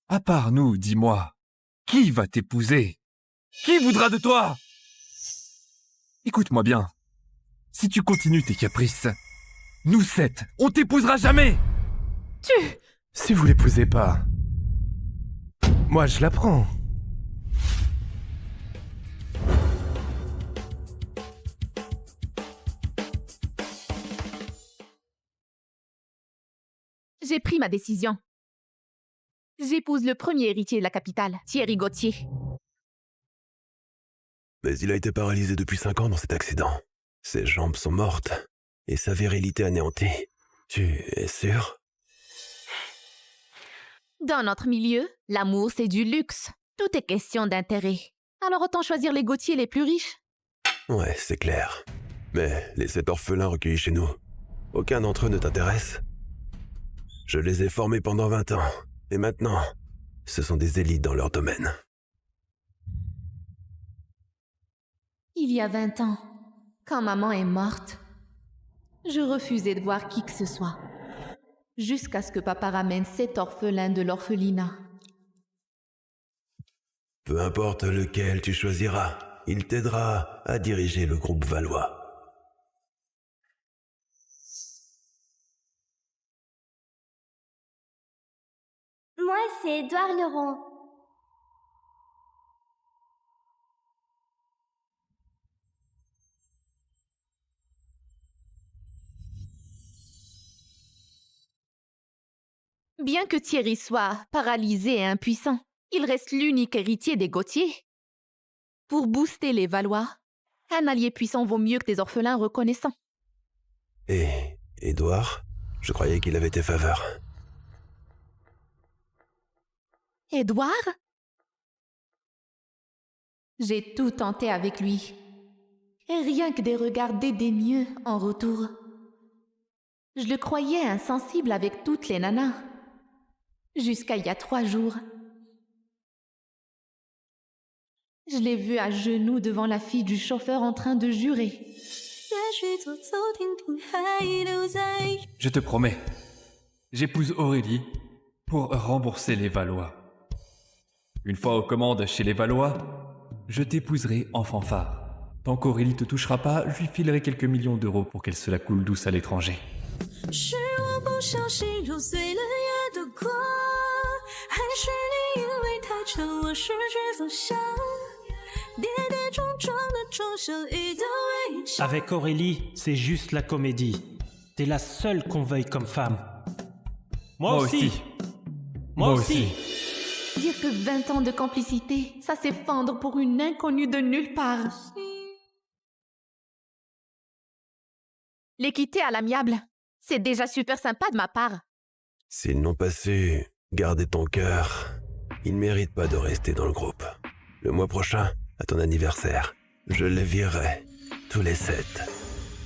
À part nous, dis-moi, qui va t'épouser? Qui voudra de toi? Écoute-moi bien. Si tu continues tes caprices, nous 7, on t'épousera jamais! Si vous l'épousez pas, moi je la prends. J'ai pris ma décision. J'épouse le premier héritier de la capitale, Thierry Gauthier. Mais il a été paralysé depuis 5 ans dans cet accident. Ses jambes sont mortes et sa virilité anéantie. Tu es sûr? Dans notre milieu, l'amour, c'est du luxe. Tout est question d'intérêt. Alors autant choisir les Gauthier les plus riches. Ouais, c'est clair. Mais les 7 orphelins recueillis chez nous, aucun d'entre eux ne t'intéresse? Je les ai formés pendant 20 ans. Et maintenant, ce sont des élites dans leur domaine. Il y a 20 ans, quand maman est morte, je refusais de voir qui que ce soit. Jusqu'à ce que papa ramène 7 orphelins de l'orphelinat. Peu importe lequel tu choisiras, il t'aidera à diriger le groupe Valois. Moi, c'est Édouard Leron. Bien que Thierry soit paralysé et impuissant, il reste l'unique héritier des Gauthier. Pour booster les Valois, un allié puissant vaut mieux que des orphelins reconnaissants. Et Édouard, je croyais qu'il avait tes faveurs. Édouard? J'ai tout tenté avec lui. Et rien que des regards dédaigneux en retour. Je le croyais insensible avec toutes les nanas. Jusqu'à il y a 3 jours. Je l'ai vu à genoux devant la fille du chauffeur en train de jurer. Je te promets, j'épouse Aurélie pour rembourser les Valois. Une fois aux commandes chez les Valois, je t'épouserai en fanfare. Tant qu'Aurélie te touchera pas, je lui filerai quelques millions d'euros pour qu'elle se la coule douce à l'étranger. Avec Aurélie, c'est juste la comédie. T'es la seule qu'on veuille comme femme. Moi aussi. Moi aussi. Dire que 20 ans de complicité, ça s'effondre pour une inconnue de nulle part. Les quitter à l'amiable, c'est déjà super sympa de ma part. S'ils n'ont pas su garder ton cœur, ils ne méritent pas de rester dans le groupe. Le mois prochain, à ton anniversaire, je les virerai, tous les 7,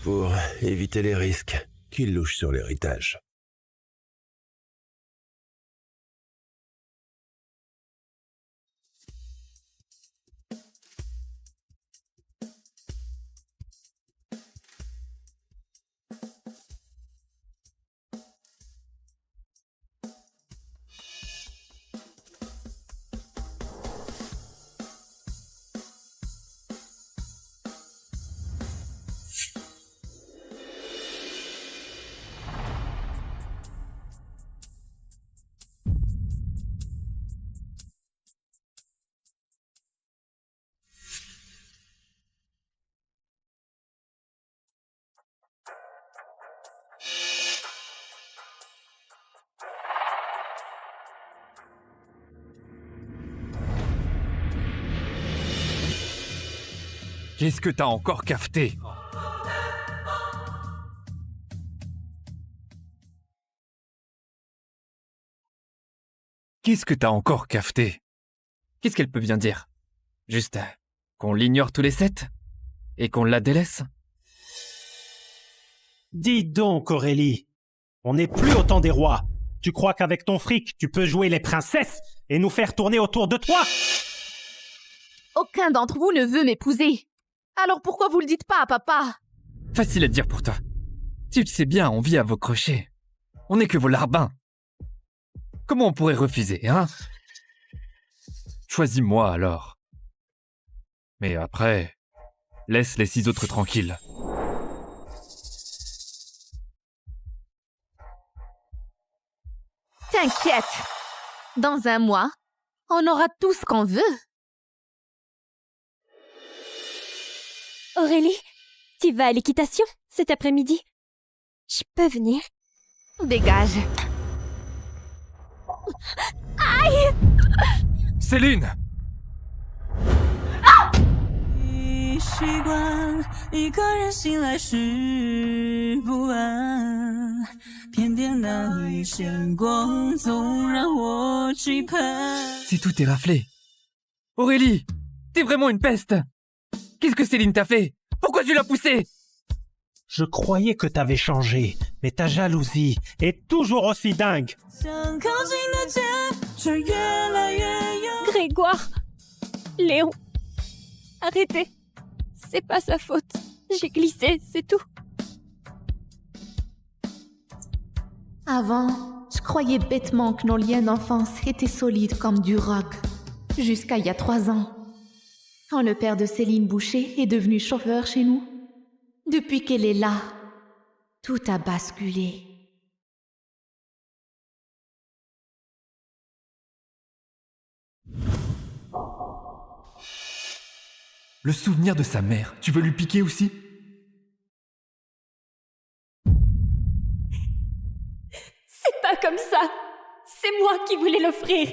pour éviter les risques qu'ils louchent sur l'héritage. Qu'est-ce que t'as encore cafeté? Qu'est-ce que t'as encore cafeté? Qu'est-ce qu'elle peut bien dire? Juste qu'on l'ignore tous les 7? Et qu'on la délaisse? Dis donc, Aurélie, on n'est plus au temps des rois. Tu crois qu'avec ton fric, tu peux jouer les princesses et nous faire tourner autour de toi? Aucun d'entre vous ne veut m'épouser. Alors pourquoi vous le dites pas à papa? Facile à dire pour toi. Tu le sais bien, on vit à vos crochets. On n'est que vos larbins. Comment on pourrait refuser, hein? Choisis-moi alors. Mais après, laisse les 6 autres tranquilles. T'inquiète. Dans un mois, on aura tout ce qu'on veut. Aurélie, tu vas à l'équitation cet après-midi? Je peux venir? Dégage. Céline! 习惯一个人醒来时不安，偏偏那一线光总让我期盼。 C'est tout est raflé. Aurélie, t'es vraiment une peste. Qu'est-ce que Céline t'a fait? Pourquoi tu l'as poussée? Je croyais que t'avais changé, mais ta jalousie est toujours aussi dingue. 想靠近的街，却越来越远。 Grégoire, Léon, arrêtez. C'est pas sa faute. J'ai glissé, c'est tout. Avant, je croyais bêtement que nos liens d'enfance étaient solides comme du roc. Jusqu'à il y a 3 ans. Quand le père de Céline Boucher est devenu chauffeur chez nous. Depuis qu'elle est là, tout a basculé. Le souvenir de sa mère, tu veux lui piquer aussi? C'est pas comme ça. C'est moi qui voulais l'offrir.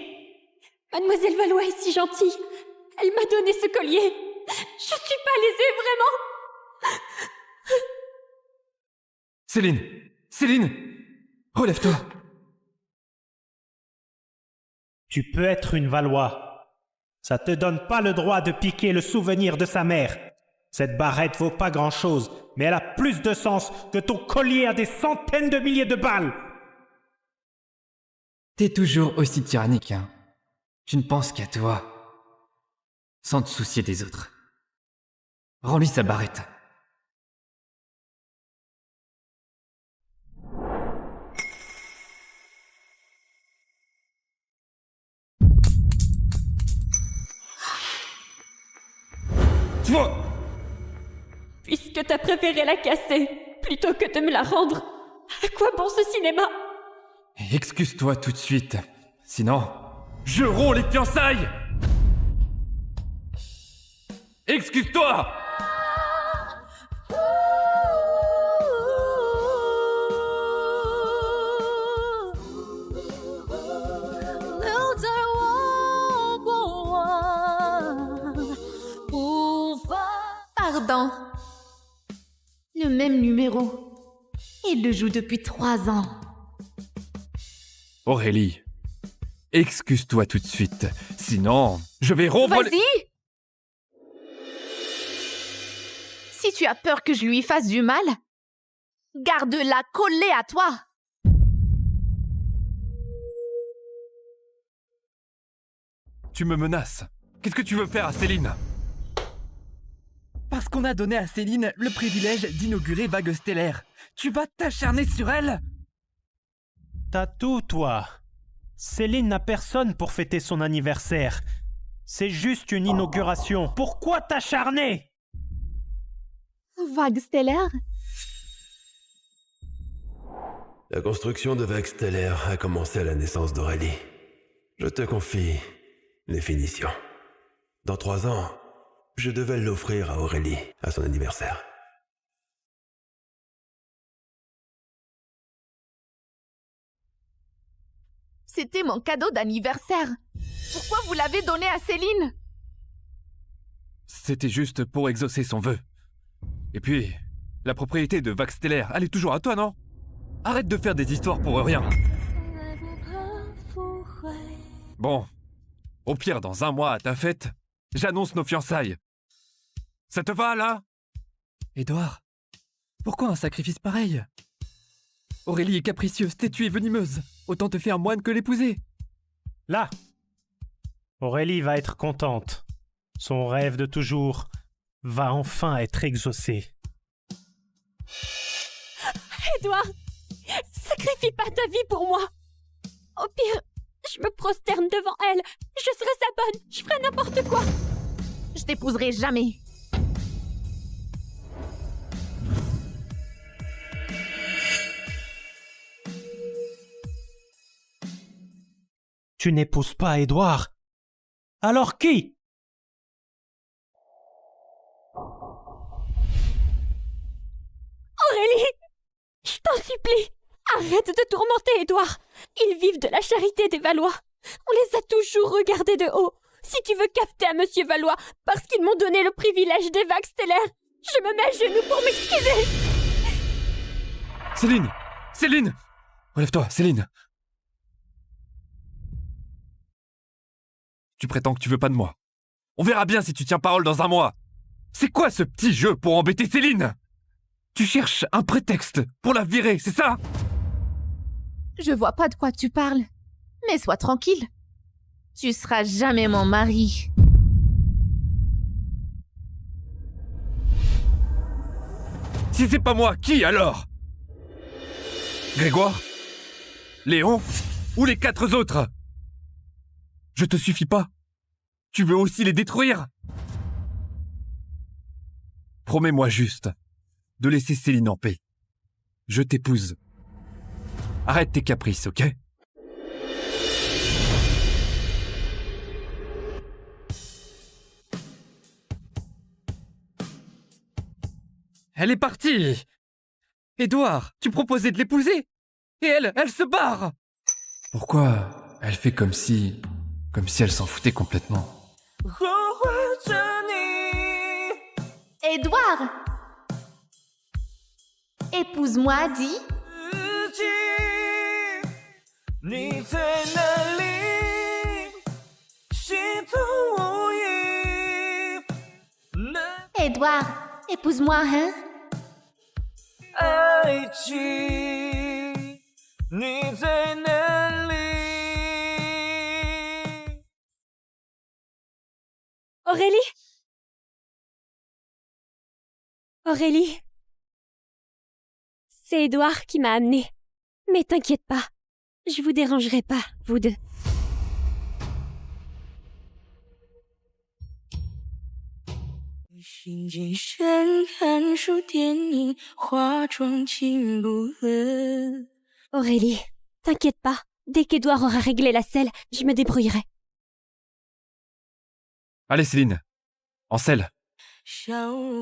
Mademoiselle Valois est si gentille. Elle m'a donné ce collier. Je suis pas lésée, vraiment. Céline! Céline! Relève-toi! Tu peux être une Valois. Ça te donne pas le droit de piquer le souvenir de sa mère. Cette barrette vaut pas grand-chose, mais elle a plus de sens que ton collier à des centaines de milliers de balles. T'es toujours aussi tyrannique, hein. Tu ne penses qu'à toi. Sans te soucier des autres. Rends-lui sa barrette. Puisque t'as préféré la casser, plutôt que de me la rendre, à quoi bon ce cinéma? Excuse-toi tout de suite. Sinon, je romps les fiançailles! Excuse-toi! Pardon. Le même numéro. Il le joue depuis 3 ans. Aurélie, excuse-toi tout de suite. Sinon, je vais rompre les... Vas-y! Si tu as peur que je lui fasse du mal, garde-la collée à toi. Tu me menaces. Qu'est-ce que tu veux faire à Céline? Parce qu'on a donné à Céline le privilège d'inaugurer Vague Stellaire. Tu vas t'acharner sur elle? T'as tout, toi. Céline n'a personne pour fêter son anniversaire. C'est juste une inauguration. Pourquoi t'acharner? Vague stellaire? La construction de Vague Stellaire a commencé à la naissance d'Aurélie. Je te confie les finitions. Dans 3 ans, je devais l'offrir à Aurélie, à son anniversaire. C'était mon cadeau d'anniversaire. Pourquoi vous l'avez donné à Céline? C'était juste pour exaucer son vœu. Et puis, la propriété de Vague Stellaire, elle est toujours à toi, non? Arrête de faire des histoires pour rien. Bon, au pire, dans 1 mois à ta fête, j'annonce nos fiançailles. Ça te va, là? Édouard, pourquoi un sacrifice pareil? Aurélie est capricieuse, têtue et venimeuse. Autant te faire moine que l'épouser. Là, Aurélie va être contente. Son rêve de toujours va enfin être exaucé. Édouard, sacrifie pas ta vie pour moi. Au pire, Je me prosterne devant elle. Je serai sa bonne. Je ferai n'importe quoi. Je t'épouserai jamais. Tu n'épouses pas Édouard. Alors qui? Aurélie, je t'en supplie, arrête de tourmenter Édouard. Ils vivent de la charité des Valois. On les a toujours regardés de haut. Si tu veux cafeter à Monsieur Valois parce qu'ils m'ont donné le privilège des vagues stellaires, je me mets à genoux pour m'excuser. Céline! Céline! Relève-toi, Céline! Tu prétends que tu veux pas de moi. On verra bien si tu tiens parole dans un mois. C'est quoi ce petit jeu pour embêter Céline? Tu cherches un prétexte pour la virer, c'est ça? Je vois pas de quoi tu parles. Mais sois tranquille. Tu seras jamais mon mari. Si c'est pas moi, qui alors? Grégoire? Léon? Ou les 4 autres? Je te suffis pas? Tu veux aussi les détruire? Promets-moi juste de laisser Céline en paix. Je t'épouse. Arrête tes caprices, ok? Elle est partie! Édouard, tu proposais de l'épouser! Et elle se barre! Pourquoi elle fait comme si elle s'en foutait complètement? Édouard! Épouse-moi, dis. Édouard, épouse-moi, hein? Aurélie? Aurélie? C'est Édouard qui m'a amenée. Mais t'inquiète pas, je vous dérangerai pas, vous deux. Aurélie, t'inquiète pas, dès qu'Édouard aura réglé la selle, je me débrouillerai. Allez Céline, en selle. 笑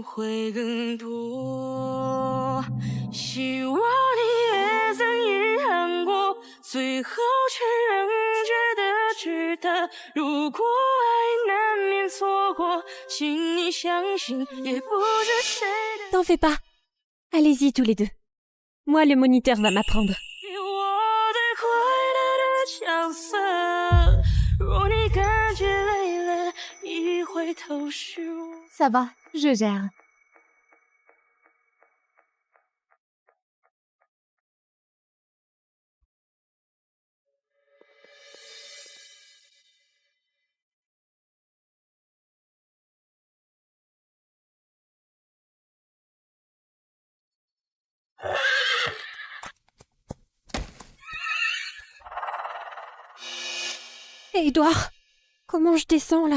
会更多，希望你也曾遗憾过，最后却仍觉得值得。如果爱难免错过，请你相信，也不是谁的。 T'en fais pas. Allez-y tous les deux. Moi, le moniteur va m'apprendre. 我最快乐的角色，若你感觉累了，一回头是我。 Ça va, je gère. Hé, Édouard, comment je descends là?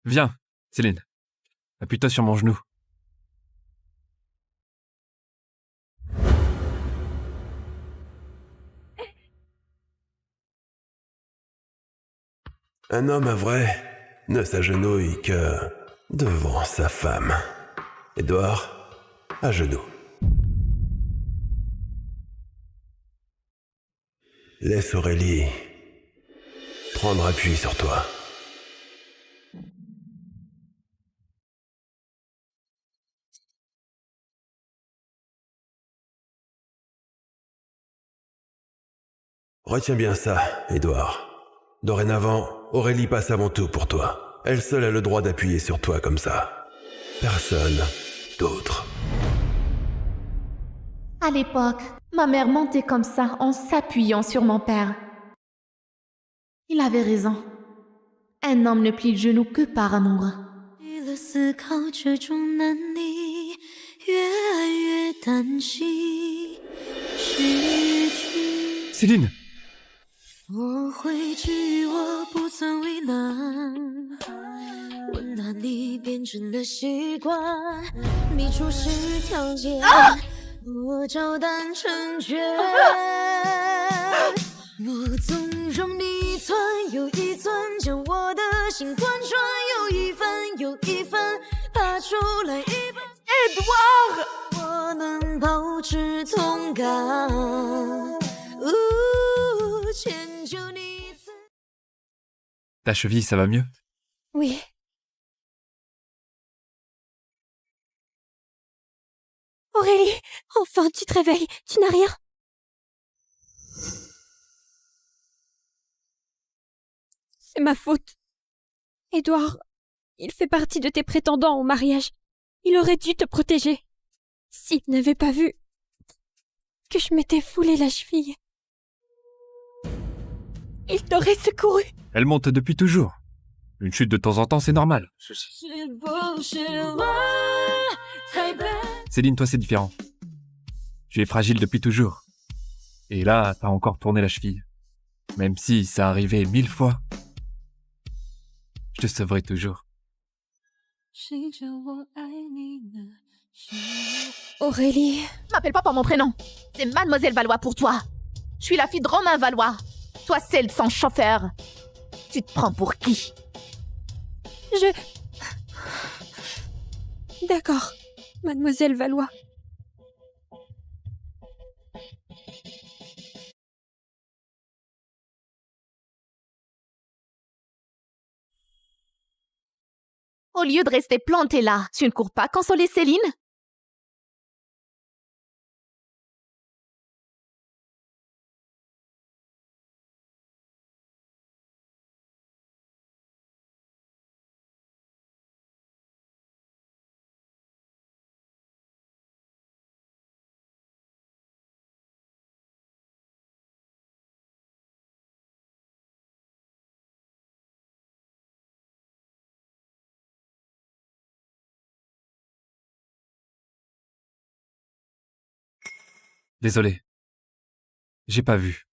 Viens, Céline. Appuie-toi sur mon genou. Un homme vrai ne s'agenouille que devant sa femme. Édouard, à genoux. Laisse Aurélie prendre appui sur toi. Retiens bien ça, Édouard. Dorénavant, Aurélie passe avant tout pour toi. Elle seule a le droit d'appuyer sur toi comme ça. Personne d'autre. À l'époque, ma mère mentait comme ça en s'appuyant sur mon père. Il avait raison. Un homme ne plie le genou que par amour. 思考这种难离， Céline! 我会知我不曾为难，问答你变成了习惯，你出示条件，我照单成全。我纵容你一寸又一寸，将我的心贯穿，又一分又一分，拔出来一分。Edouard， 我能保持同感。Ta cheville, ça va mieux? Oui. Aurélie, enfin tu te réveilles, tu n'as rien? C'est ma faute. Edouard, il fait partie de tes prétendants au mariage. Il aurait dû te protéger. S'il n'avait pas vu que je m'étais foulé la cheville, il t'aurait secouru. Elle monte depuis toujours. Une chute de temps en temps, c'est normal. Céline, toi, c'est différent. Tu es fragile depuis toujours. Et là, t'as encore tourné la cheville. Même si ça arrivait 1000 fois, je te sauverai toujours. Aurélie... M'appelle pas par mon prénom. C'est Mademoiselle Valois pour toi. Je suis la fille de Romain Valois. Toi, celle sans chauffeur. Tu te prends pour qui? D'accord, Mademoiselle Valois. Au lieu de rester plantée là, tu ne cours pas consoler Céline? Désolé. J'ai pas vu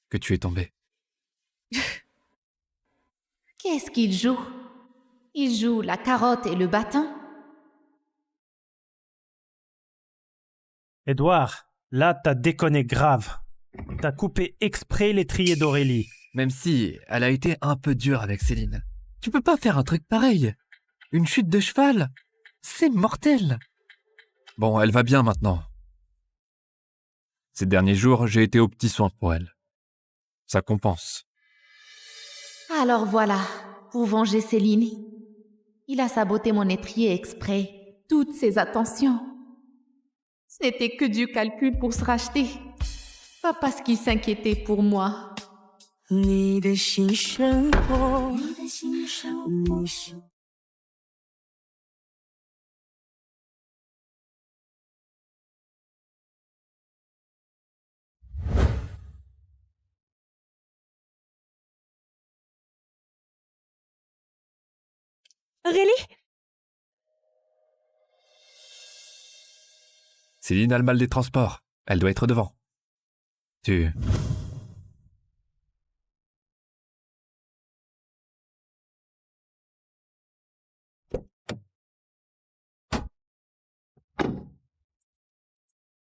que tu es tombé. Qu'est-ce qu'il joue? Il joue la carotte et le bâton? Edouard, là t'as déconné grave. T'as coupé exprès l'étrier d'Aurélie. Même si elle a été un peu dure avec Céline. Tu peux pas faire un truc pareil. Une chute de cheval, c'est mortel. Bon, elle va bien maintenant. Ces derniers jours, j'ai été aux petits soins pour elle. Ça compense. Alors voilà, pour venger Céline, il a saboté mon étrier exprès. Toutes ses attentions. Ce n'était que du calcul pour se racheter. Pas parce qu'il s'inquiétait pour moi. Aurélie? Céline a le mal des transports. Elle doit être devant. Tu...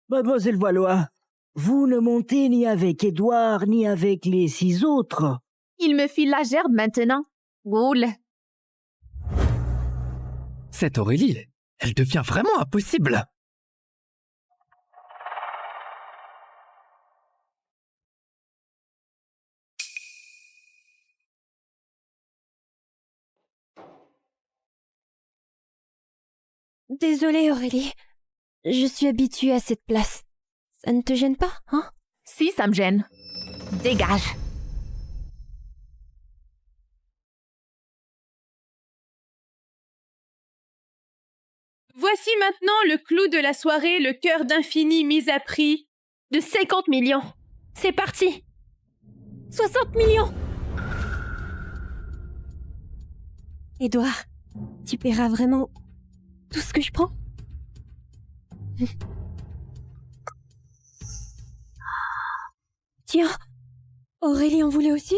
Mademoiselle Valois, vous ne montez ni avec Edouard ni avec les 6 autres. Il me file la gerbe maintenant. Roule. Cette Aurélie, elle devient vraiment impossible. Désolée Aurélie, je suis habituée à cette place. Ça ne te gêne pas, hein? Si, ça me gêne. Dégage. Voici maintenant le clou de la soirée, le cœur d'infini mis à prix de 50 millions. C'est parti. 60 millions. Edouard, tu paieras vraiment tout ce que je prends? Tiens, Aurélie en voulait aussi?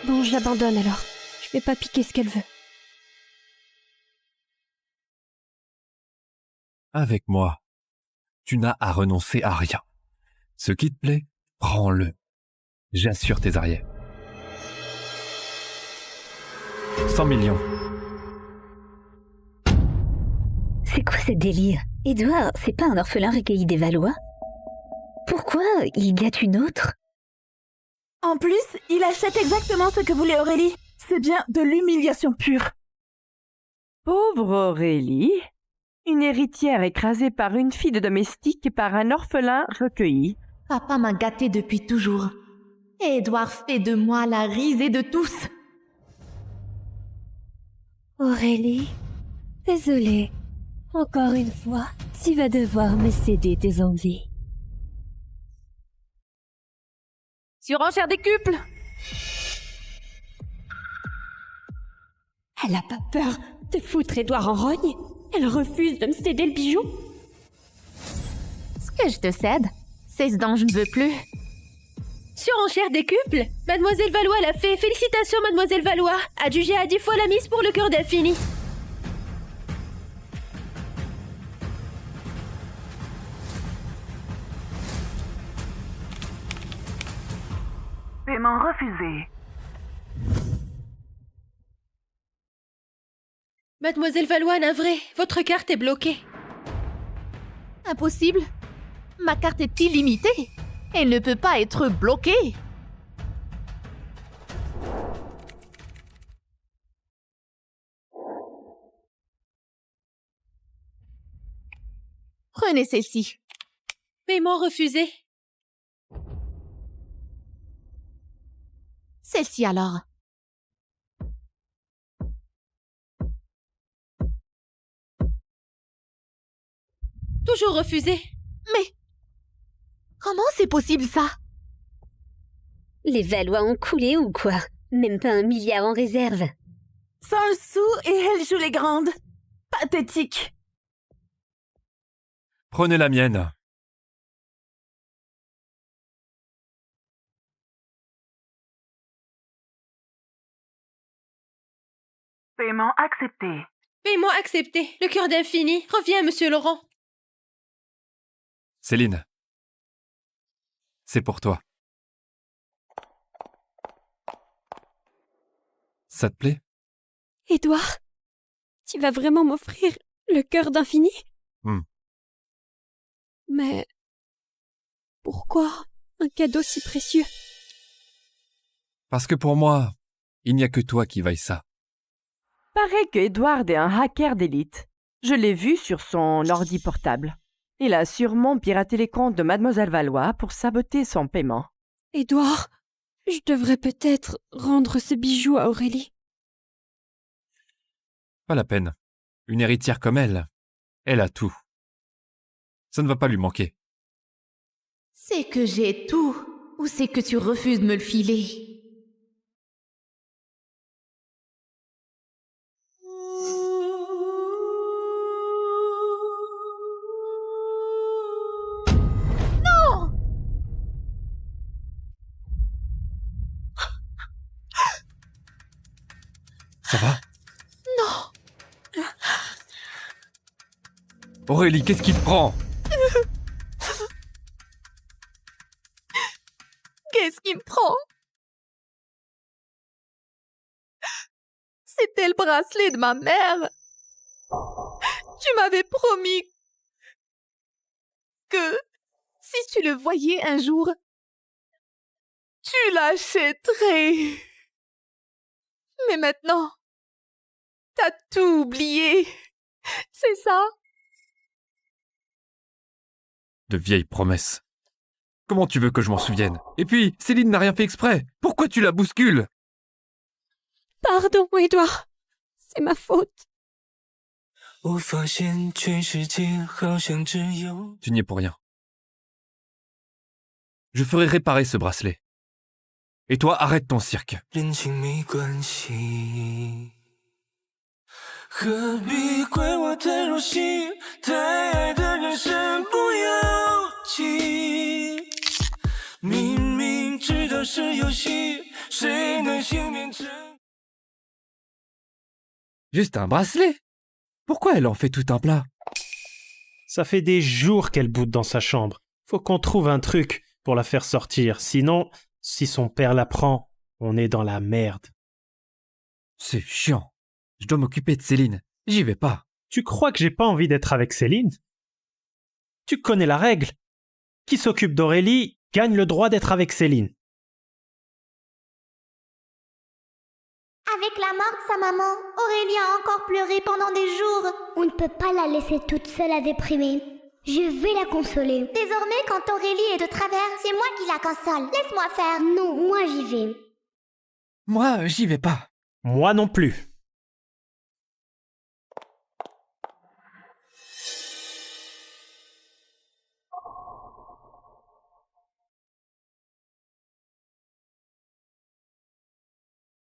Bon, je l'abandonne alors. Je vais pas piquer ce qu'elle veut. Avec moi, tu n'as à renoncer à rien. Ce qui te plaît, prends-le. J'assure tes arrières. 100 millions. C'est quoi ce délire? Édouard, c'est pas un orphelin recueilli des Valois? Pourquoi il gâte une autre? En plus, il achète exactement ce que voulait Aurélie. C'est bien de l'humiliation pure. Pauvre Aurélie, une héritière écrasée par une fille de domestique et par un orphelin recueilli. Papa m'a gâtée depuis toujours. Et Édouard fait de moi la risée de tous. Aurélie, désolée. Encore une fois, tu vas devoir me céder tes envies. Surenchère décuple! Elle a pas peur de foutre Édouard en rogne? Elle refuse de me céder le bijou? Ce que je te cède, c'est ce dont je ne veux plus. Surenchère décuple? Mademoiselle Valois l'a fait. Félicitations, Mademoiselle Valois. Adjugée à 10 fois la mise pour le cœur d'infini. Paiement refusé. Mademoiselle Valois, navrée, votre carte est bloquée. Impossible. Ma carte est illimitée. Elle ne peut pas être bloquée. Prenez celle-ci. Paiement refusé. Celle-ci alors. Toujours refusé. Mais comment c'est possible ça? Les Valois ont coulé ou quoi? Même pas 1 milliard en réserve. Sans le sou et elle joue les grandes. Pathétique. Prenez la mienne. Paiement accepté. Paiement accepté. Le cœur d'infini. Reviens, monsieur Laurent. Céline, c'est pour toi. Ça te plaît? Édouard, tu vas vraiment m'offrir le cœur d'infini? Mais pourquoi un cadeau si précieux? Parce que pour moi, il n'y a que toi qui vaille ça. Paraît que Edward est un hacker d'élite. Je l'ai vu sur son ordi portable. Il a sûrement piraté les comptes de Mademoiselle Valois pour saboter son paiement. Édouard, je devrais peut-être rendre ce bijou à Aurélie. Pas la peine. Une héritière comme elle a tout. Ça ne va pas lui manquer. C'est que j'ai tout, ou c'est que tu refuses de me le filer? Ça va? Non! Aurélie, qu'est-ce qui te prend? Qu'est-ce qui me prend? C'était le bracelet de ma mère. Tu m'avais promis que si tu le voyais un jour, tu l'achèterais. Mais maintenant, t'as tout oublié. C'est ça? De vieilles promesses. Comment tu veux que je m'en souvienne? Et puis, Céline n'a rien fait exprès. Pourquoi tu la bouscules? Pardon, Édouard. C'est ma faute. Tu n'y es pour rien. Je ferai réparer ce bracelet. Et toi, arrête ton cirque. 何必怪我太入戏，太爱的人身不由己。明明知道是游戏，谁能幸免真？ Juste un bracelet? Pourquoi elle en fait tout un plat? Ça fait des jours qu'elle boude dans sa chambre. Faut qu'on trouve un truc pour la faire sortir. Sinon, si son père la prend, on est dans la merde. C'est chiant. Je dois m'occuper de Céline. J'y vais pas. Tu crois que j'ai pas envie d'être avec Céline? Tu connais la règle. Qui s'occupe d'Aurélie gagne le droit d'être avec Céline. Avec la mort de sa maman, Aurélie a encore pleuré pendant des jours. On ne peut pas la laisser toute seule à déprimer. Je vais la consoler. Désormais, quand Aurélie est de travers, c'est moi qui la console. Laisse-moi faire. Non, moi j'y vais. Moi, j'y vais pas. Moi non plus.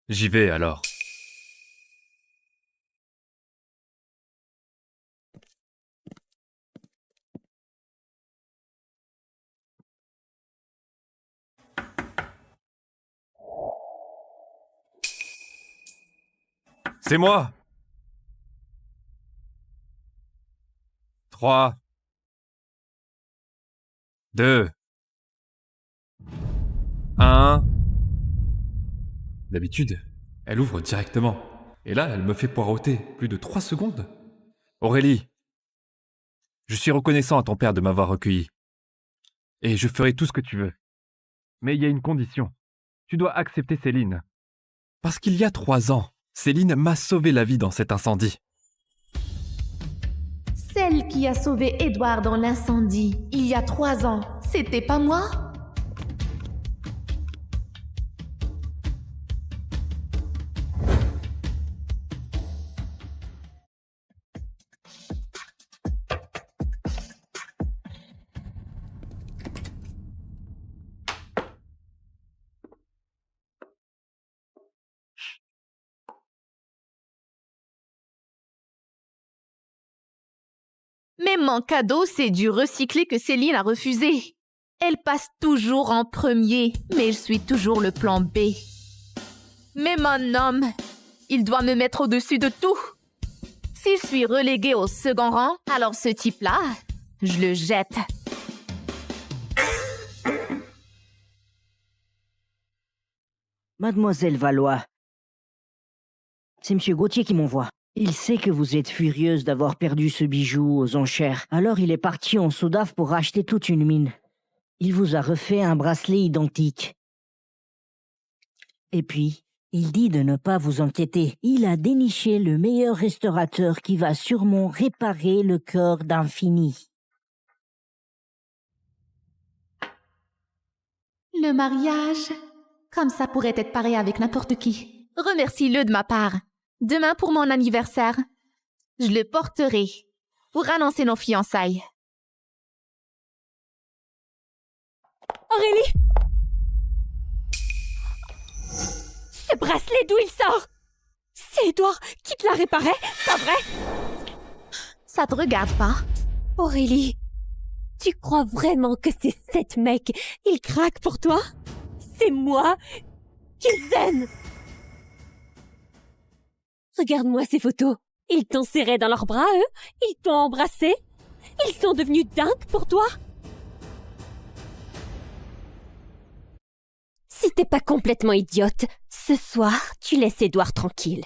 J'y vais alors. C'est moi. 3, 2, 1. D'habitude, elle ouvre directement. Et là, elle me fait poireauter plus de 3 secondes. Aurélie, je suis reconnaissant à ton père de m'avoir recueilli. Et je ferai tout ce que tu veux. Mais il y a une condition. Tu dois accepter Céline. Parce qu'il y a 3 ans, Céline m'a sauvé la vie dans cet incendie. Celle qui a sauvé Édouard dans l'incendie, il y a 3 ans, c'était pas moi? Mais mon cadeau, c'est du recyclé que Céline a refusé. Elle passe toujours en premier, mais je suis toujours le plan B. Mais mon homme, il doit me mettre au-dessus de tout. Si je suis reléguée au second rang, alors ce type-là, je le jette. Mademoiselle Valois, c'est M. Gauthier qui m'envoie. Il sait que vous êtes furieuse d'avoir perdu ce bijou aux enchères. Alors il est parti en Soudaf pour racheter toute une mine. Il vous a refait un bracelet identique. Et puis, il dit de ne pas vous inquiéter. Il a déniché le meilleur restaurateur qui va sûrement réparer le cœur d'Infini. Le mariage, comme ça pourrait être pareil avec n'importe qui. Remercie-le de ma part. Demain pour mon anniversaire, je le porterai pour annoncer nos fiançailles. Aurélie! Ce bracelet, d'où il sort? C'est Édouard qui te l'a réparé, pas vrai? Ça te regarde pas? Aurélie, tu crois vraiment que ces 7 mecs, ils craquent pour toi? C'est moi qu'ils aiment! Regarde-moi ces photos. Ils t'ont serré dans leurs bras, eux? Ils t'ont embrassé? Ils sont devenus dingues pour toi? Si t'es pas complètement idiote, ce soir, tu laisses Édouard tranquille.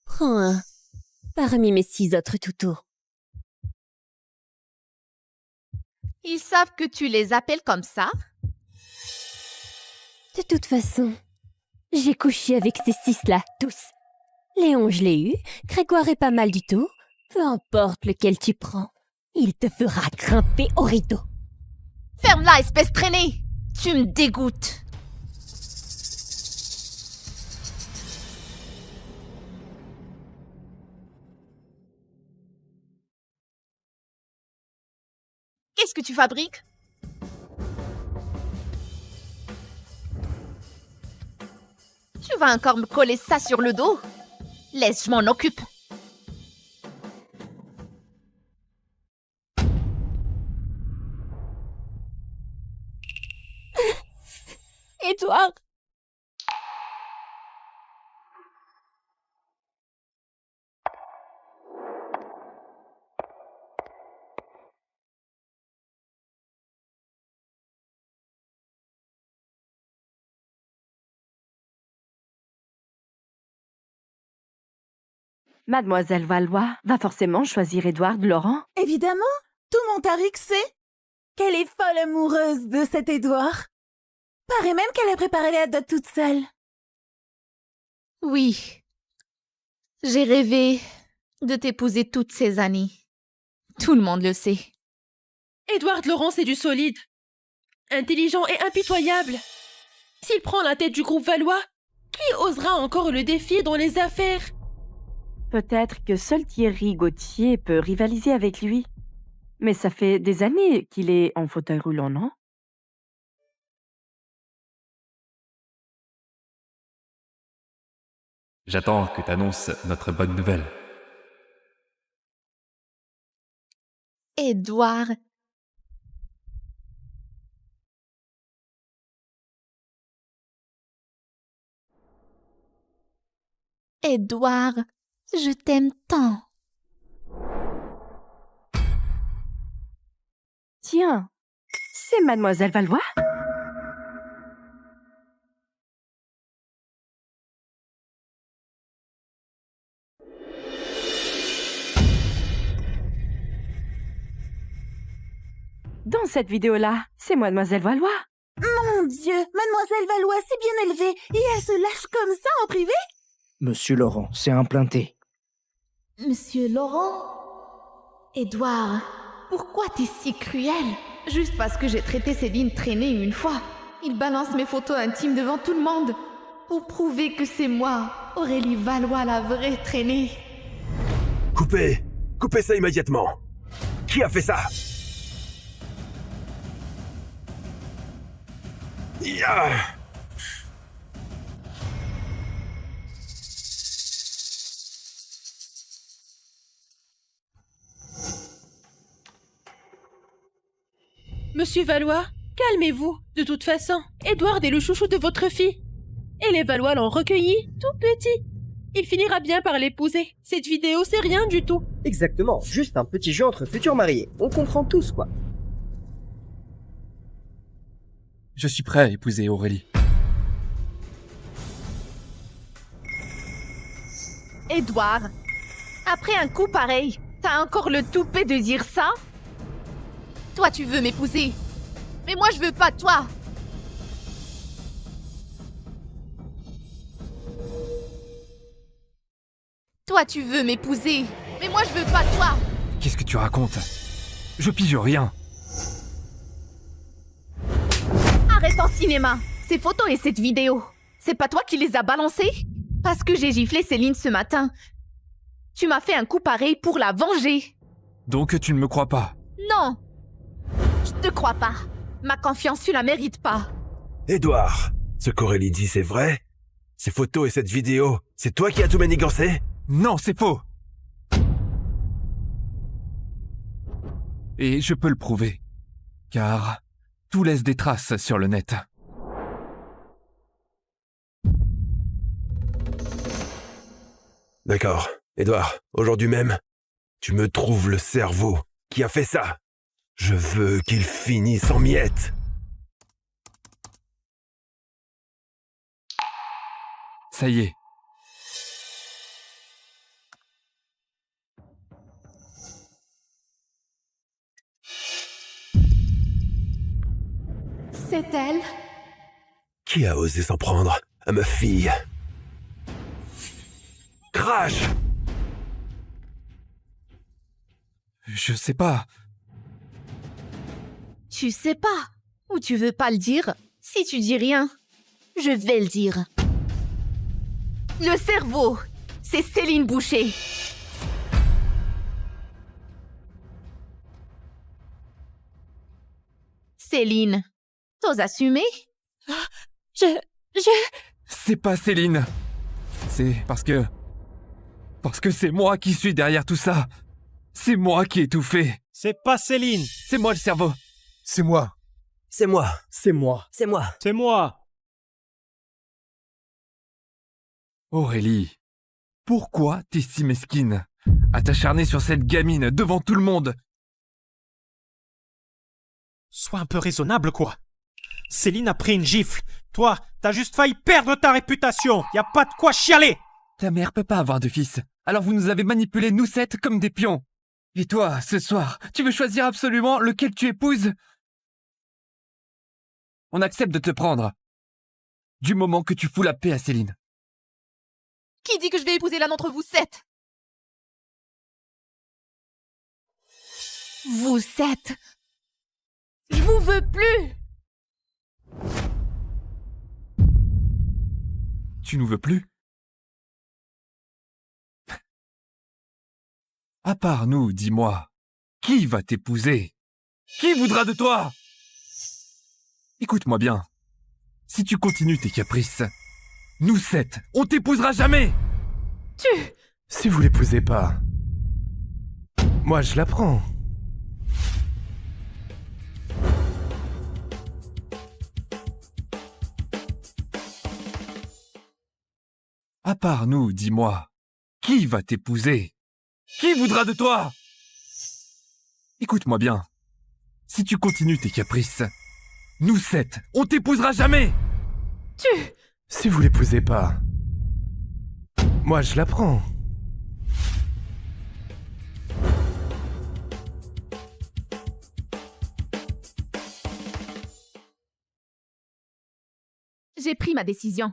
Prends un parmi mes 6 autres toutous. Ils savent que tu les appelles comme ça? De toute façon, j'ai couché avec ces 6-là, tous. Léon, je l'ai eu. Grégoire est pas mal du tout. Peu importe lequel tu prends, il te fera grimper au rideau. Ferme-la, espèce traînée! Tu me dégoûtes! Qu'est-ce que tu fabriques? Tu vas encore me coller ça sur le dos? Laisse, je m'en occupe. Édouard. Mademoiselle Valois va forcément choisir Édouard Laurent. Évidemment, tout Montaric sait qu'elle est folle amoureuse de cet Édouard. Paraît même qu'elle a préparé la dot toute seule. Oui. J'ai rêvé de t'épouser toutes ces années. Tout le monde le sait. Édouard Laurent, c'est du solide. Intelligent et impitoyable. S'il prend la tête du groupe Valois, qui osera encore le défier dans les affaires? Peut-être que seul Thierry Gauthier peut rivaliser avec lui. Mais ça fait des années qu'il est en fauteuil roulant, non? J'attends que t'annonces notre bonne nouvelle. Édouard. Édouard, je t'aime tant. Tiens, c'est Mademoiselle Valois? Dans cette vidéo-là, c'est Mademoiselle Valois. Mon Dieu, Mademoiselle Valois, c'est bien élevé et elle se lâche comme ça en privé? Monsieur Laurent, c'est implanté. Monsieur Laurent? Édouard, pourquoi t'es si cruel? Juste parce que j'ai traité Céline traînée une fois. Il balance mes photos intimes devant tout le monde pour prouver que c'est moi, Aurélie Valois, la vraie traînée. Coupez! Coupez ça immédiatement! Qui a fait ça? Ya! Monsieur Valois, calmez-vous. De toute façon, Édouard est le chouchou de votre fille. Et les Valois l'ont recueilli, tout petit. Il finira bien par l'épouser. Cette vidéo, c'est rien du tout. Exactement, juste un petit jeu entre futurs mariés. On comprend tous, quoi. Je suis prêt à épouser Aurélie. Édouard, après un coup pareil, t'as encore le toupet de dire ça? Toi, tu veux m'épouser, mais moi, je veux pas toi. Toi, tu veux m'épouser, mais moi, je veux pas toi. Qu'est-ce que tu racontes? Je pige rien. Arrête en cinéma. Ces photos et cette vidéo, c'est pas toi qui les as balancées? Parce que j'ai giflé Céline ce matin. Tu m'as fait un coup pareil pour la venger. Donc tu ne me crois pas? Non. Je te crois pas. Ma confiance, tu la mérites pas. Édouard, ce qu'Aurélie dit, c'est vrai? Ces photos et cette vidéo, c'est toi qui as tout manigancé? Non, c'est faux! Et je peux le prouver. Car tout laisse des traces sur le net. D'accord. Édouard, aujourd'hui même, tu me trouves le cerveau qui a fait ça. Je veux qu'il finisse en miettes. Ça y est. C'est elle? Qui a osé s'en prendre à ma fille? Crash! Je sais pas. Tu sais pas. Ou tu veux pas le dire? Si tu dis rien, je vais le dire. Le cerveau, c'est Céline Boucher. Céline, t'oses assumer? C'est pas Céline. C'est parce que c'est moi qui suis derrière tout ça. C'est moi qui ai tout fait. C'est pas Céline. C'est moi le cerveau. C'est moi. C'est moi. C'est moi. C'est moi. C'est moi. Aurélie, pourquoi t'es si mesquine à t'acharner sur cette gamine devant tout le monde? Sois un peu raisonnable, quoi. Céline a pris une gifle. Toi, t'as juste failli perdre ta réputation. Y a pas de quoi chialer. Ta mère peut pas avoir de fils. Alors vous nous avez manipulés, nous 7, comme des pions. Et toi, ce soir, tu veux choisir absolument lequel tu épouses? On accepte de te prendre. Du moment que tu fous la paix à Céline. Qui dit que je vais épouser l'un d'entre vous 7? Vous 7. Je vous veux plus. Tu nous veux plus? À part nous, dis-moi, qui va t'épouser? Qui voudra de toi? Écoute-moi bien. Si tu continues tes caprices, nous 7, on t'épousera jamais! Si vous l'épousez pas, moi je la prends. À part nous, dis-moi, qui va t'épouser? Qui voudra de toi? Écoute-moi bien. Si tu continues tes caprices, nous 7, on t'épousera jamais! Si vous l'épousez pas, moi je la prends. J'ai pris ma décision.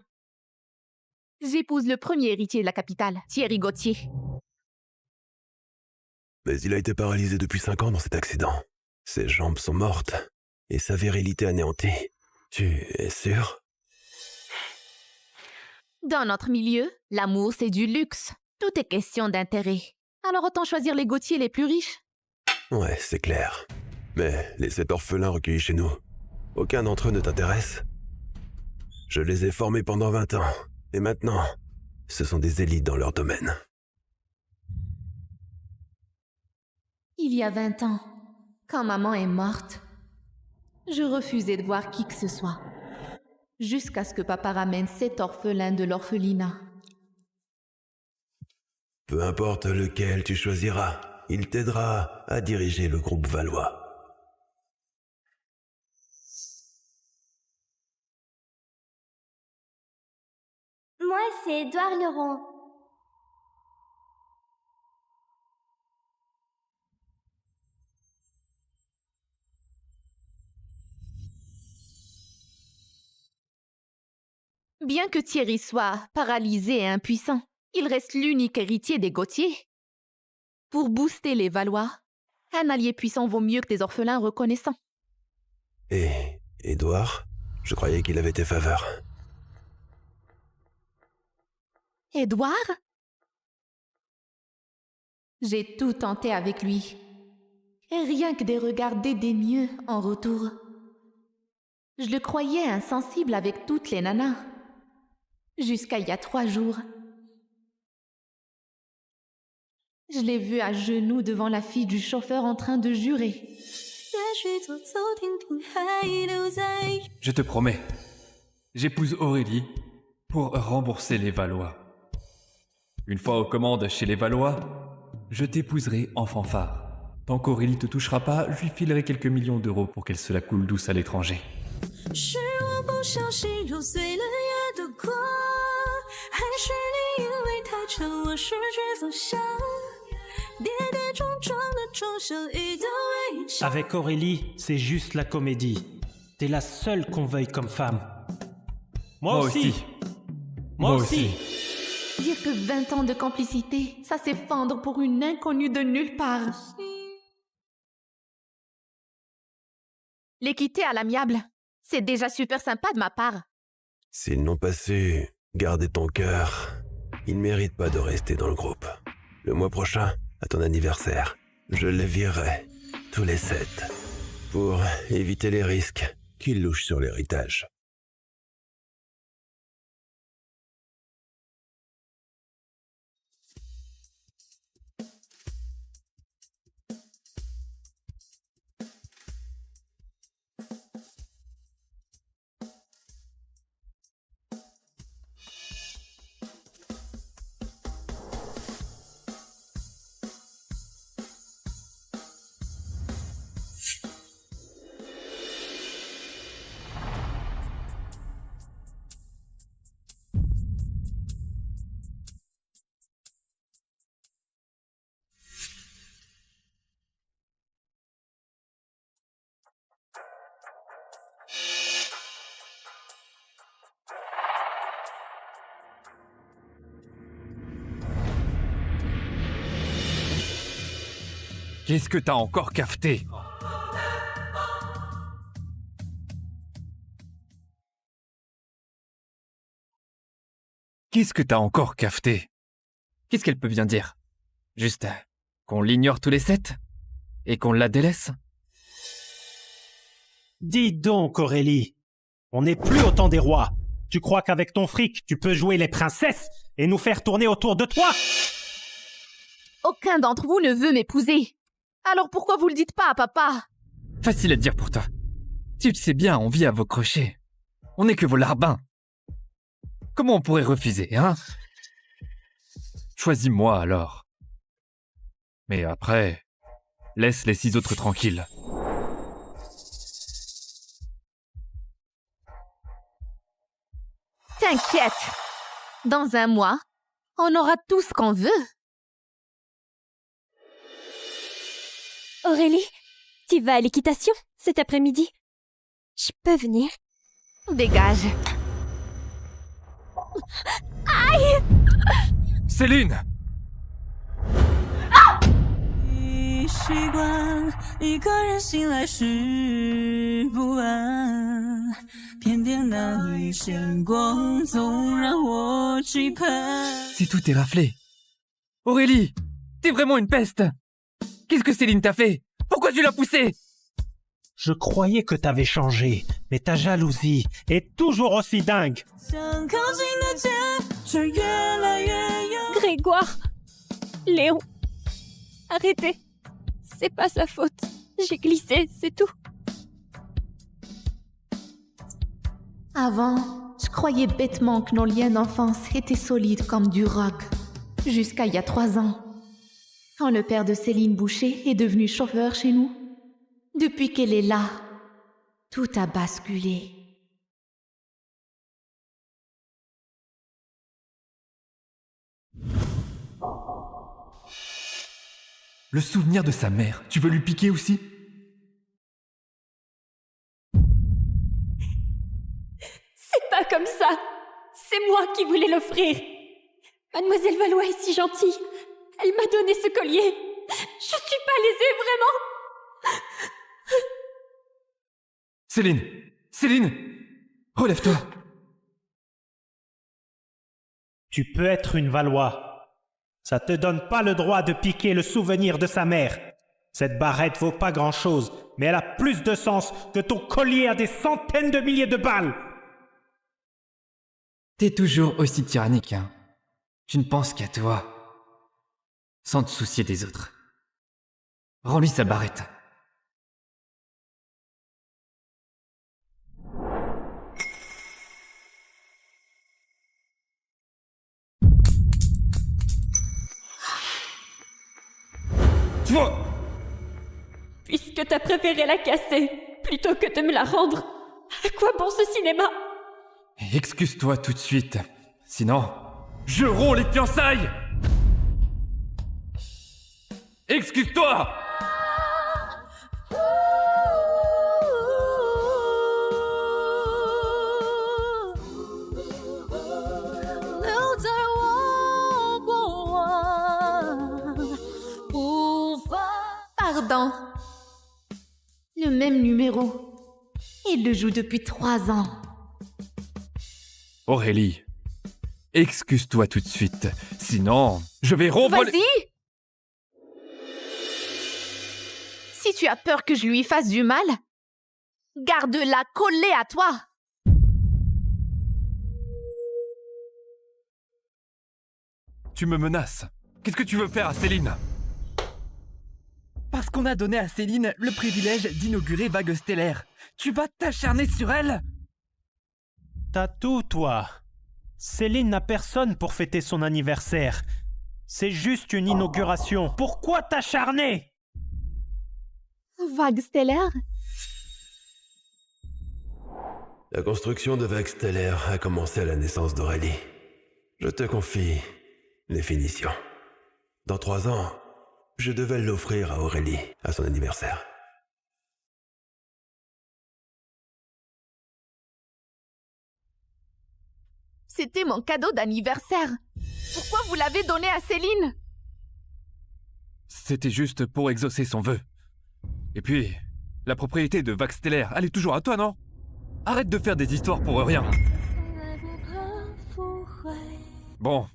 J'épouse le premier héritier de la capitale, Thierry Gauthier. Mais il a été paralysé depuis 5 ans dans cet accident. Ses jambes sont mortes et sa virilité anéantie. Tu es sûr? Dans notre milieu, l'amour, c'est du luxe. Tout est question d'intérêt. Alors autant choisir les Gauthier les plus riches. Ouais, c'est clair. Mais les 7 orphelins recueillis chez nous, aucun d'entre eux ne t'intéresse? Je les ai formés pendant 20 ans. Et maintenant, ce sont des élites dans leur domaine. Il y a 20 ans, quand maman est morte, je refusais de voir qui que ce soit. Jusqu'à ce que papa ramène 7 orphelins de l'orphelinat. Peu importe lequel tu choisiras, il t'aidera à diriger le groupe Valois. Moi, c'est Édouard Leron. Bien que Thierry soit paralysé et impuissant, il reste l'unique héritier des Gauthier. Pour booster les Valois, un allié puissant vaut mieux que des orphelins reconnaissants. Et Édouard, je croyais qu'il avait tes faveurs. Édouard? J'ai tout tenté avec lui. Et rien que des regards dédaigneux en retour. Je le croyais insensible avec toutes les nanas. Jusqu'à il y a 3 jours. Je l'ai vu à genoux devant la fille du chauffeur en train de jurer. Je te promets, j'épouse Aurélie pour rembourser les Valois. Une fois aux commandes chez les Valois, je t'épouserai en fanfare. Tant qu'Aurélie te touchera pas, je lui filerai quelques millions d'euros pour qu'elle se la coule douce à l'étranger. Avec Aurélie, c'est juste la comédie. T'es la seule qu'on veuille comme femme. Moi aussi. Moi aussi. Dire que 20 ans de complicité, ça s'effondre pour une inconnue de nulle part. Les quitter à l'amiable, c'est déjà super sympa de ma part. S'ils n'ont pas su garder ton cœur, ils ne méritent pas de rester dans le groupe. Le mois prochain, à ton anniversaire, je les virerai, tous les 7, pour éviter les risques qu'ils louchent sur l'héritage. Qu'est-ce que t'as encore cafeté? Qu'est-ce que t'as encore cafeté? Qu'est-ce qu'elle peut bien dire? Juste qu'on l'ignore tous les 7? Et qu'on la délaisse? Dis donc, Aurélie, on n'est plus au temps des rois. Tu crois qu'avec ton fric, tu peux jouer les princesses et nous faire tourner autour de toi? Aucun d'entre vous ne veut m'épouser. Alors pourquoi vous le dites pas à papa? Facile à dire pour toi. Tu le sais bien, on vit à vos crochets. On n'est que vos larbins. Comment on pourrait refuser, hein? Choisis-moi alors. Mais après, laisse les 6 autres tranquilles. T'inquiète. Dans un mois, on aura tout ce qu'on veut. Aurélie, tu vas à l'équitation cet après-midi? Je peux venir? Dégage. Aïe! Céline! 习惯一个人醒来时不安，偏偏那一线光总让我期盼。 C'est tout est raflé. Aurélie, t'es vraiment une peste. Qu'est-ce que Céline t'a fait? Pourquoi tu l'as poussée? Je croyais que t'avais changé, mais ta jalousie est toujours aussi dingue. Grégoire, Léon, arrêtez. C'est pas sa faute. J'ai glissé, c'est tout. Avant, je croyais bêtement que nos liens d'enfance étaient solides comme du roc. Jusqu'à il y a 3 ans. Quand le père de Céline Boucher est devenu chauffeur chez nous. Depuis qu'elle est là, tout a basculé. Le souvenir de sa mère, tu veux lui piquer aussi? C'est pas comme ça. C'est moi qui voulais l'offrir. Mademoiselle Valois est si gentille. Elle m'a donné ce collier. Je suis pas lésée, vraiment. Céline! Céline! Relève-toi! Tu peux être une Valois. Ça te donne pas le droit de piquer le souvenir de sa mère. Cette barrette vaut pas grand-chose, mais elle a plus de sens que ton collier à des centaines de milliers de balles. T'es toujours aussi tyrannique, hein. Tu ne penses qu'à toi, sans te soucier des autres. Rends-lui sa barrette. Puisque t'as préféré la casser, plutôt que de me la rendre, à quoi bon ce cinéma? Excuse-toi tout de suite, sinon, je romps les fiançailles! Excuse-toi! Pardon. Le même numéro. Il le joue depuis 3 ans. Aurélie, excuse-toi tout de suite, sinon, je vais rompre... Vas-y! Si tu as peur que je lui fasse du mal, garde-la collée à toi. Tu me menaces. Qu'est-ce que tu veux faire à Céline? Parce qu'on a donné à Céline le privilège d'inaugurer Vague Stellaire. Tu vas t'acharner sur elle? T'as tout, toi. Céline n'a personne pour fêter son anniversaire. C'est juste une inauguration. Pourquoi t'acharner? Vague Stellaire? La construction de Vague Stellaire a commencé à la naissance d'Aurélie. Je te confie les finitions. Dans 3 ans, je devais l'offrir à Aurélie à son anniversaire. C'était mon cadeau d'anniversaire. Pourquoi vous l'avez donné à Céline? C'était juste pour exaucer son vœu. Et puis, la propriété de Vax Stellaire, elle est toujours à toi, non? Arrête de faire des histoires pour rien. Bon,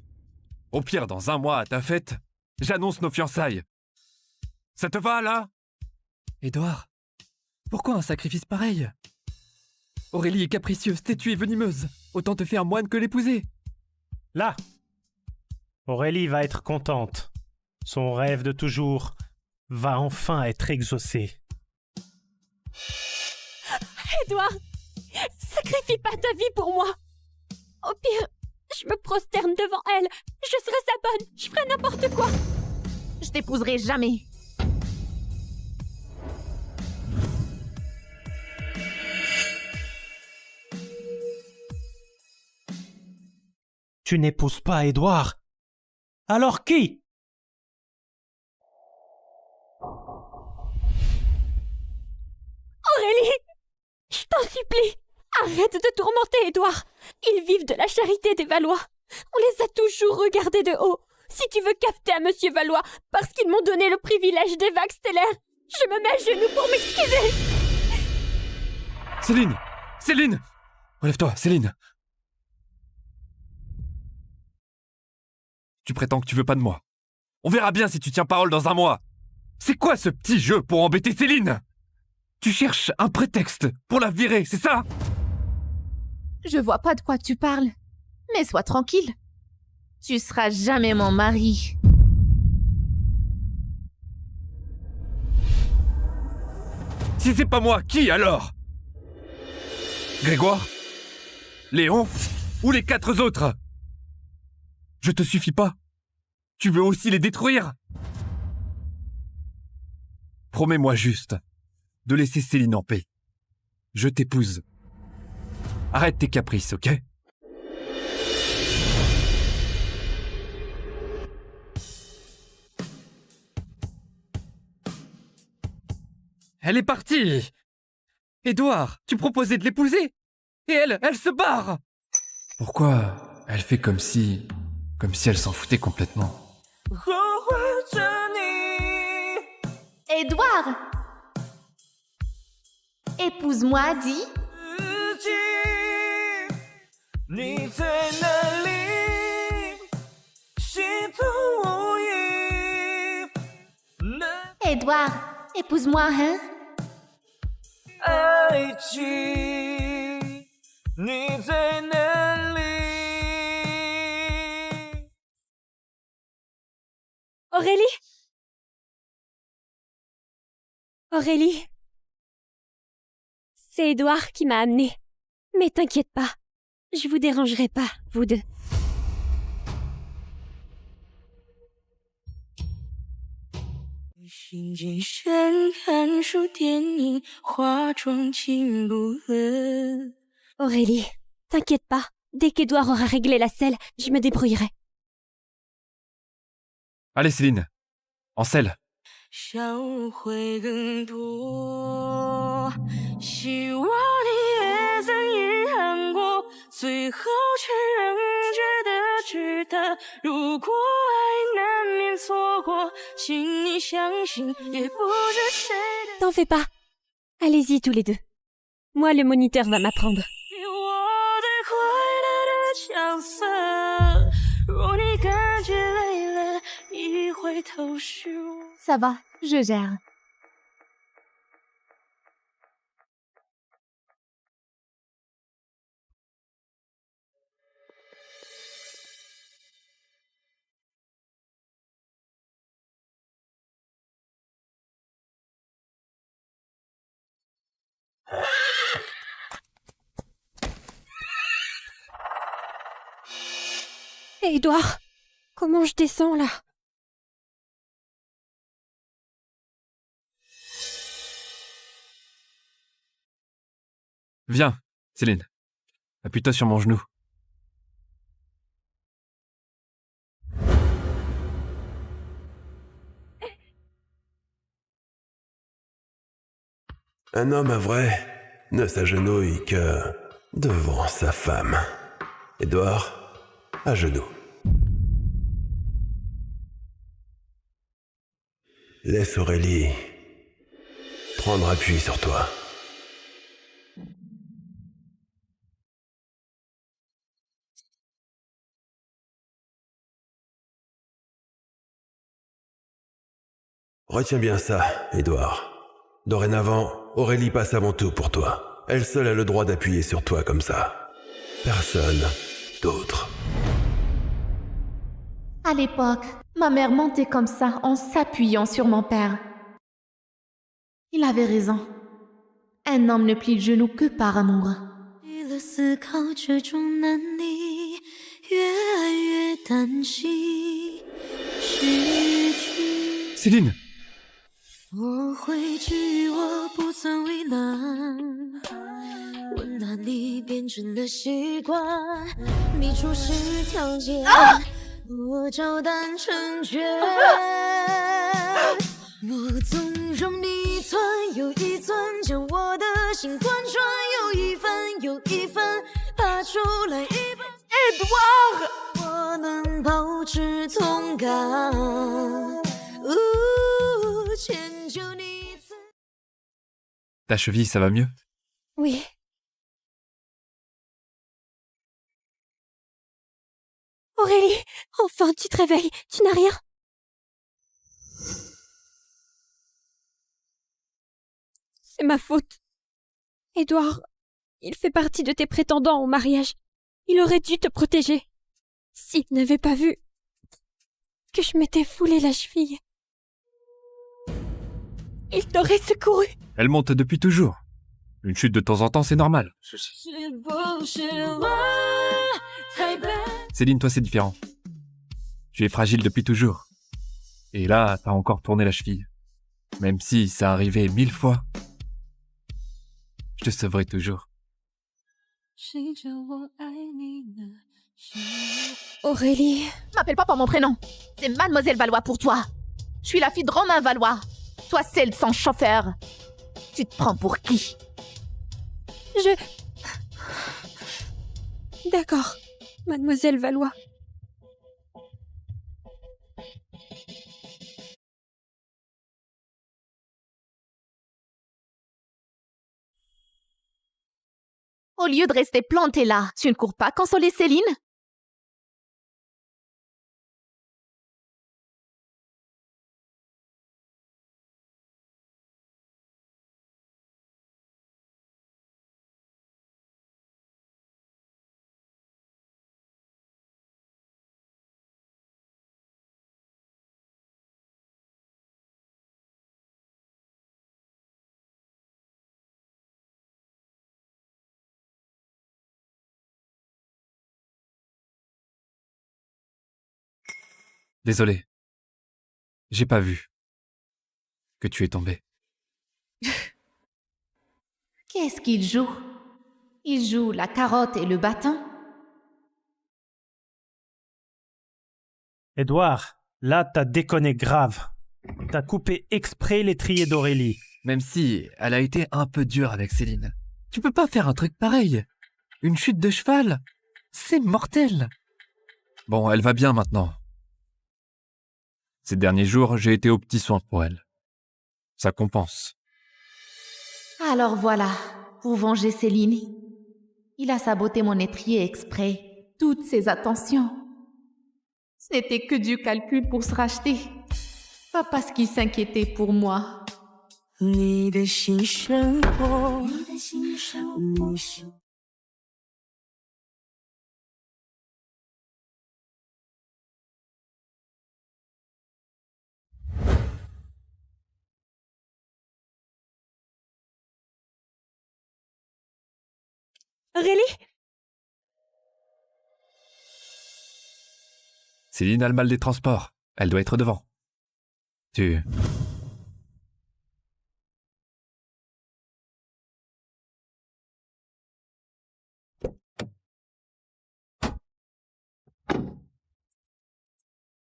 au pire, dans 1 mois à ta fête, j'annonce nos fiançailles. Ça te va, là? Édouard, pourquoi un sacrifice pareil? Aurélie est capricieuse, têtue et venimeuse. Autant te faire moine que l'épouser. Là, Aurélie va être contente. Son rêve de toujours va enfin être exaucé. Édouard, sacrifie pas ta vie pour moi. Au pire, je me prosterne devant elle. Je serai sa bonne. Je ferai n'importe quoi. Je t'épouserai jamais. Tu n'épouses pas Édouard. Alors qui? Aurélie, je t'en supplie, arrête de tourmenter Édouard. Ils vivent de la charité des Valois. On les a toujours regardés de haut. Si tu veux cafeter à Monsieur Valois parce qu'ils m'ont donné le privilège des Vax Stellaires, je me mets à genoux pour m'excuser. Céline! Céline! Relève-toi, Céline! Tu prétends que tu veux pas de moi. On verra bien si tu tiens parole dans 1 mois. C'est quoi ce petit jeu pour embêter Céline? Tu cherches un prétexte pour la virer, c'est ça? Je vois pas de quoi tu parles. Mais sois tranquille. Tu seras jamais mon mari. Si c'est pas moi, qui alors? Grégoire? Léon? Ou les 4 autres? Je te suffis pas? Tu veux aussi les détruire? Promets-moi juste de laisser Céline en paix. Je t'épouse. Arrête tes caprices, ok? Elle est partie. Édouard, tu proposais de l'épouser. Et elle se barre. Pourquoi elle fait comme si elle s'en foutait complètement? Édouard! Épouse-moi, dis. Édouard, épouse-moi, hein? Aurélie? Aurélie? C'est Édouard qui m'a amenée. Mais t'inquiète pas, je vous dérangerai pas, vous deux. Aurélie, t'inquiète pas, dès qu'Édouard aura réglé la selle, je me débrouillerai. Allez Céline, en selle. 笑会更多，希望你也曾遗憾过，最后却仍觉得值得。如果爱难免错过，请你相信，也不是谁的。 T'en fais pas. Allez-y tous les deux. Moi, le moniteur va m'apprendre. 我的快乐的角色，若你感觉累了，一回头是我。 Ça va, je gère. Édouard, comment je descends là? Viens, Céline. Appuie-toi sur mon genou. Un homme vrai ne s'agenouille que devant sa femme. Édouard, à genoux. Laisse Aurélie prendre appui sur toi. Retiens bien ça, Édouard. Dorénavant, Aurélie passe avant tout pour toi. Elle seule a le droit d'appuyer sur toi comme ça. Personne d'autre. À l'époque, ma mère mentait comme ça en s'appuyant sur mon père. Il avait raison. Un homme ne plie le genou que par amour. Céline! 我回去，我不曾为难，温暖你变成了习惯，你出示条件，我照单成全，我纵容你一寸又一寸，将我的心贯穿，有一分又一分，拔出来一半。Edouard， 我能保持同感。Ta cheville, ça va mieux? Oui. Aurélie, enfin tu te réveilles, tu n'as rien? C'est ma faute. Édouard, il fait partie de tes prétendants au mariage. Il aurait dû te protéger. S'il n'avait pas vu que je m'étais foulé la cheville, il t'aurait secouru. Elle monte depuis toujours. Une chute de temps en temps, c'est normal. Céline, toi, c'est différent. Tu es fragile depuis toujours. Et là, t'as encore tourné la cheville. Même si ça arrivait 1000 fois, je te sauverai toujours. Aurélie... M'appelle pas par mon prénom. C'est Mademoiselle Valois pour toi. Je suis la fille de Romain Valois. Toi, celle sans chauffeur. Tu te prends pour qui? D'accord, Mademoiselle Valois. Au lieu de rester plantée là, tu ne cours pas consoler Céline? Désolé. J'ai pas vu que tu es tombé. Qu'est-ce qu'il joue? Il joue la carotte et le bâton? Édouard, là t'as déconné grave. T'as coupé exprès l'étrier d'Aurélie. Même si elle a été un peu dure avec Céline. Tu peux pas faire un truc pareil. Une chute de cheval, c'est mortel. Bon, elle va bien maintenant. Ces derniers jours, j'ai été aux petits soins pour elle. Ça compense. Alors voilà, pour venger Céline, il a saboté mon étrier exprès. Toutes ses attentions. Ce n'était que du calcul pour se racheter. Pas parce qu'il s'inquiétait pour moi. Aurélie? Céline a le mal des transports. Elle doit être devant. Tu...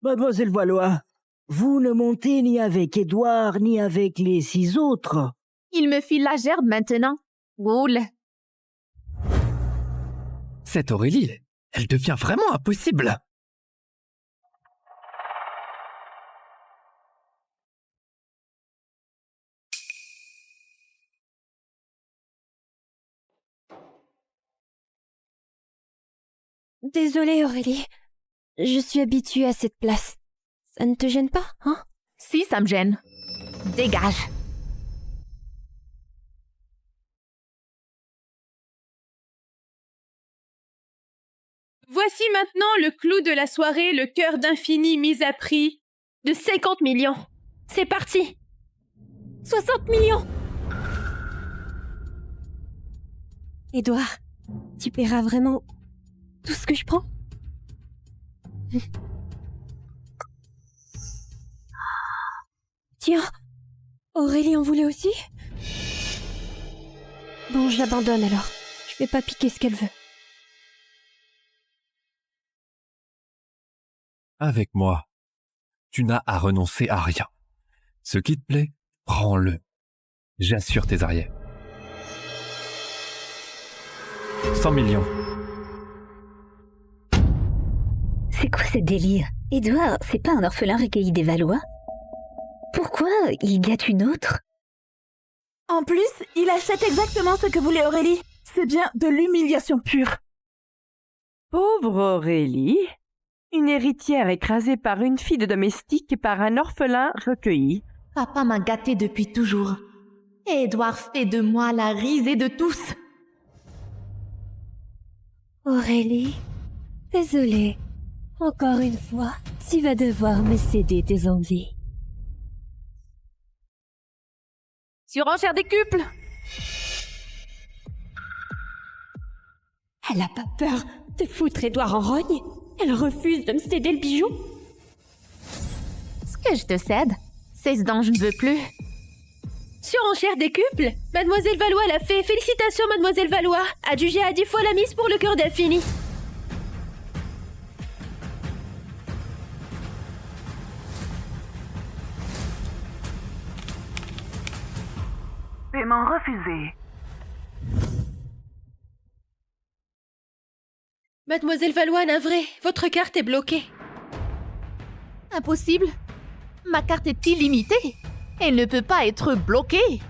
Mademoiselle Valois, vous ne montez ni avec Édouard ni avec les 6 autres. Il me file la gerbe maintenant. Roule. Cette Aurélie, elle devient vraiment impossible. Désolée, Aurélie. Je suis habituée à cette place. Ça ne te gêne pas, hein? Si, ça me gêne. Dégage. Voici maintenant le clou de la soirée, le cœur d'infini mis à prix de 50 millions. C'est parti. 60 millions! Édouard, tu paieras vraiment tout ce que je prends? Tiens, Aurélie en voulait aussi? Bon, j'abandonne alors. Je vais pas piquer ce qu'elle veut. Avec moi, tu n'as à renoncer à rien. Ce qui te plaît, prends-le. J'assure tes arrières. 100 millions. C'est quoi ce délire? Édouard, c'est pas un orphelin recueilli des Valois? Pourquoi il gâte une autre? En plus, il achète exactement ce que voulait Aurélie. C'est bien de l'humiliation pure. Pauvre Aurélie, une héritière écrasée par une fille de domestique et par un orphelin recueilli. Papa m'a gâtée depuis toujours. Et Édouard fait de moi la risée de tous. Aurélie, désolée. Encore une fois, tu vas devoir me céder tes envies. Surenchère décuple. Elle a pas peur de foutre Édouard en rogne? Elle refuse de me céder le bijou? Ce que je te cède, c'est ce dont je ne veux plus. Surenchère décuple. Mademoiselle Valois l'a fait. Félicitations, Mademoiselle Valois. Adjugée à 10 fois la mise pour le cœur d'infini. Paiement refusé. Mademoiselle Valois, navrée, votre carte est bloquée. Impossible. Ma carte est illimitée. Elle ne peut pas être bloquée.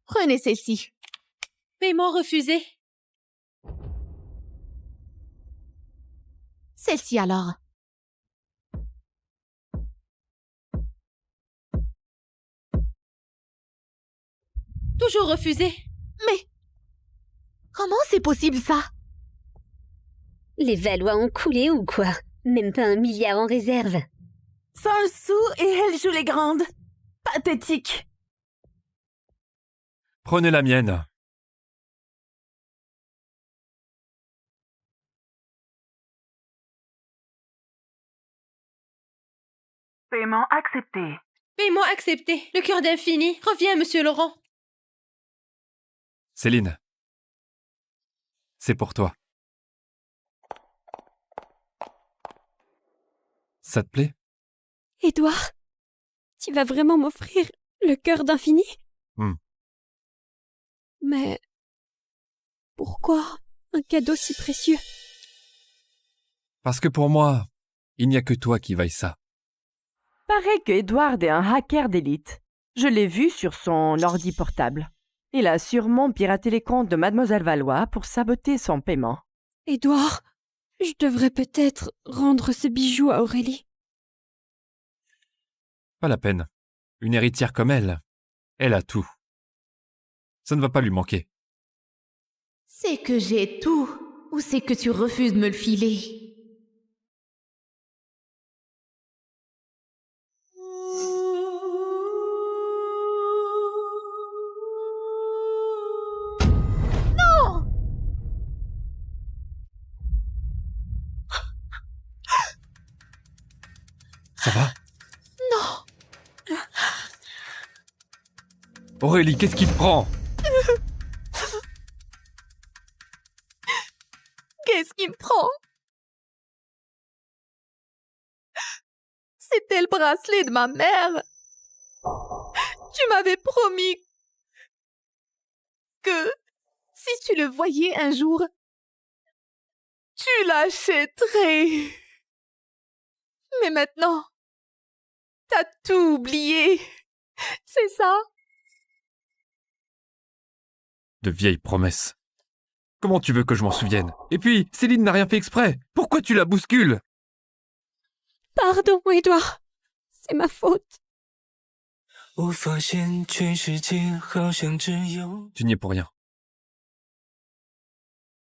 Prenez celle-ci. Paiement refusé. Celle-ci alors. Toujours refusé. Mais comment c'est possible ça? Les Valois ont coulé ou quoi? Même pas 1 milliard en réserve. Sans le sou et elle joue les grandes. Pathétique. Prenez la mienne. Paiement accepté. Paiement accepté. Le cœur d'infini. Reviens, Monsieur Laurent. Céline, c'est pour toi. Ça te plaît? Édouard, tu vas vraiment m'offrir le cœur d'infini? Mais pourquoi un cadeau si précieux? Parce que pour moi, il n'y a que toi qui vaille ça. Paraît que Edward est un hacker d'élite. Je l'ai vu sur son ordi portable. Il a sûrement piraté les comptes de Mademoiselle Valois pour saboter son paiement. Édouard, je devrais peut-être rendre ce bijou à Aurélie. Pas la peine. Une héritière comme elle a tout. Ça ne va pas lui manquer. C'est que j'ai tout, ou c'est que tu refuses de me le filer? Ça va? Non! Aurélie, qu'est-ce qui te prend? Qu'est-ce qui me prend? C'était le bracelet de ma mère. Tu m'avais promis que si tu le voyais un jour, tu l'achèterais. Mais maintenant, T'as tout oublié. C'est ça? De vieilles promesses. Comment tu veux que je m'en souvienne? Et puis, Céline n'a rien fait exprès. Pourquoi tu la bouscules? Pardon, Edouard. C'est ma faute. Tu n'y es pour rien.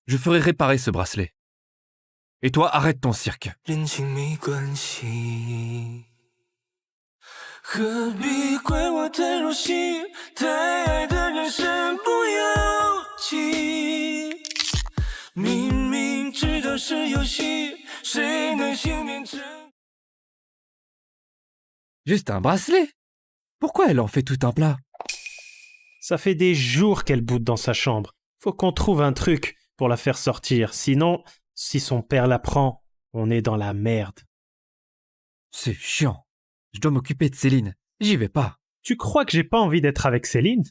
Je ferai réparer ce bracelet. Et toi, arrête ton cirque. Juste un bracelet? Pourquoi elle en fait tout un plat? Ça fait des jours qu'elle boude dans sa chambre. Faut qu'on trouve un truc pour la faire sortir. Sinon, si son père la prend, on est dans la merde. C'est chiant. Je dois m'occuper de Céline. J'y vais pas. Tu crois que j'ai pas envie d'être avec Céline?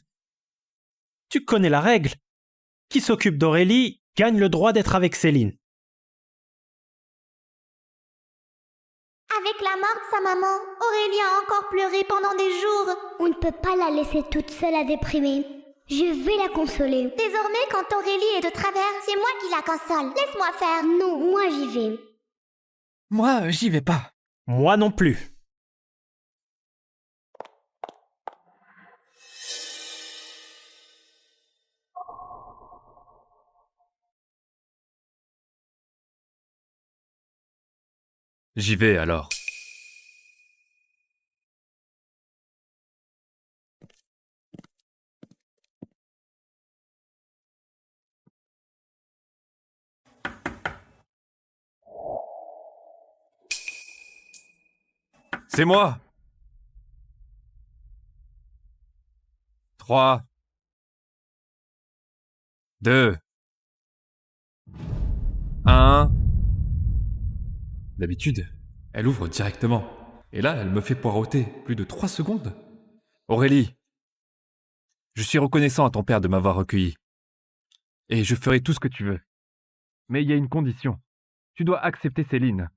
Tu connais la règle. Qui s'occupe d'Aurélie gagne le droit d'être avec Céline. Avec la mort de sa maman, Aurélie a encore pleuré pendant des jours. On ne peut pas la laisser toute seule à déprimer. Je vais la consoler. Désormais, quand Aurélie est de travers, c'est moi qui la console. Laisse-moi faire. Non, moi j'y vais. Moi, j'y vais pas. Moi non plus. J'y vais alors. C'est moi. 3, 2, 1. D'habitude, elle ouvre directement. Et là, elle me fait poireauter plus de 3 secondes. Aurélie, je suis reconnaissant à ton père de m'avoir recueilli. Et je ferai tout ce que tu veux. Mais il y a une condition. Tu dois accepter Céline.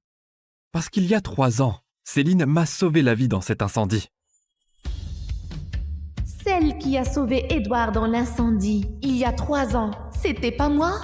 Parce qu'il y a 3 ans, Céline m'a sauvé la vie dans cet incendie. Celle qui a sauvé Edouard dans l'incendie, il y a 3 ans, c'était pas moi?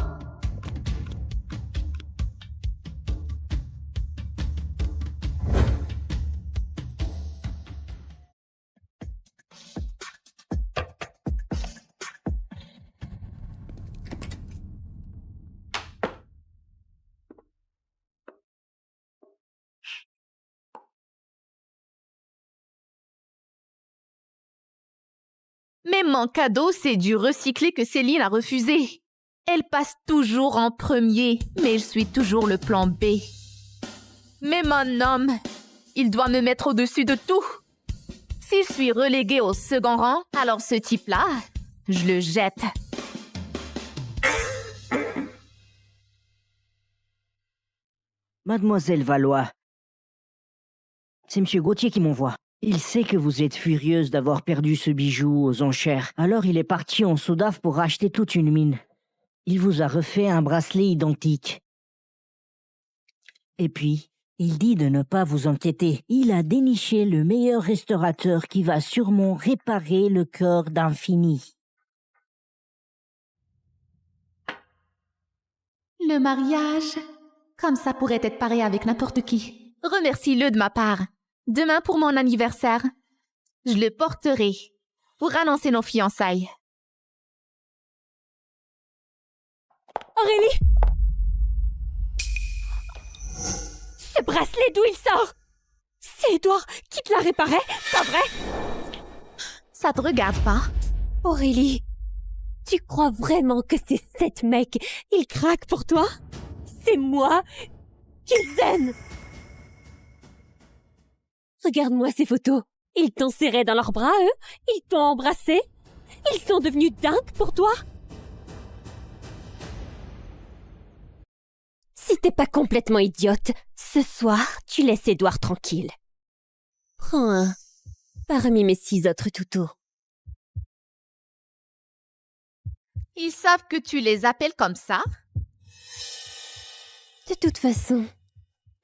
Mais mon cadeau, c'est du recyclé que Céline a refusé. Elle passe toujours en premier, mais je suis toujours le plan B. Mais mon homme, il doit me mettre au-dessus de tout. Si je suis reléguée au second rang, alors ce type-là, je le jette. Mademoiselle Valois, c'est M. Gauthier qui m'envoie. Il sait que vous êtes furieuse d'avoir perdu ce bijou aux enchères. Alors il est parti en Soudaf pour racheter toute une mine. Il vous a refait un bracelet identique. Et puis, il dit de ne pas vous inquiéter. Il a déniché le meilleur restaurateur qui va sûrement réparer le cœur d'Infini. Le mariage, comme ça pourrait être pareil avec n'importe qui. Remercie-le de ma part. Demain pour mon anniversaire, je le porterai pour annoncer nos fiançailles. Aurélie! Ce bracelet, d'où il sort? C'est Edouard qui te l'a réparé, pas vrai? Ça te regarde pas? Aurélie, tu crois vraiment que ces 7 mecs, ils craquent pour toi? C'est moi qu'ils aiment! Regarde-moi ces photos. Ils t'ont serré dans leurs bras, eux. Ils t'ont embrassé. Ils sont devenus dingues pour toi. Si t'es pas complètement idiote, ce soir, tu laisses Edouard tranquille. Prends un parmi mes 6 autres toutous. Ils savent que tu les appelles comme ça? De toute façon,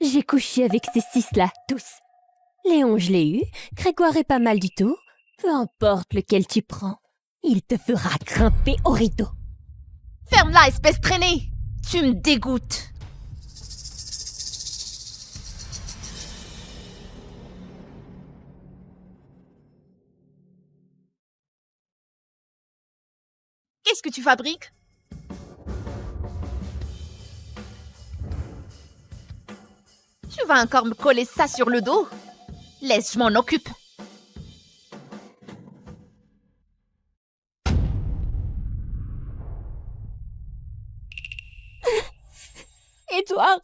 j'ai couché avec ces 6-là, tous. Léon, je l'ai eu. Grégoire est pas mal du tout. Peu importe lequel tu prends, il te fera grimper au rideau. Ferme-la, espèce traînée! Tu me dégoûtes! Qu'est-ce que tu fabriques? Tu vas encore me coller ça sur le dos? Laisse, je m'en occupe. Édouard!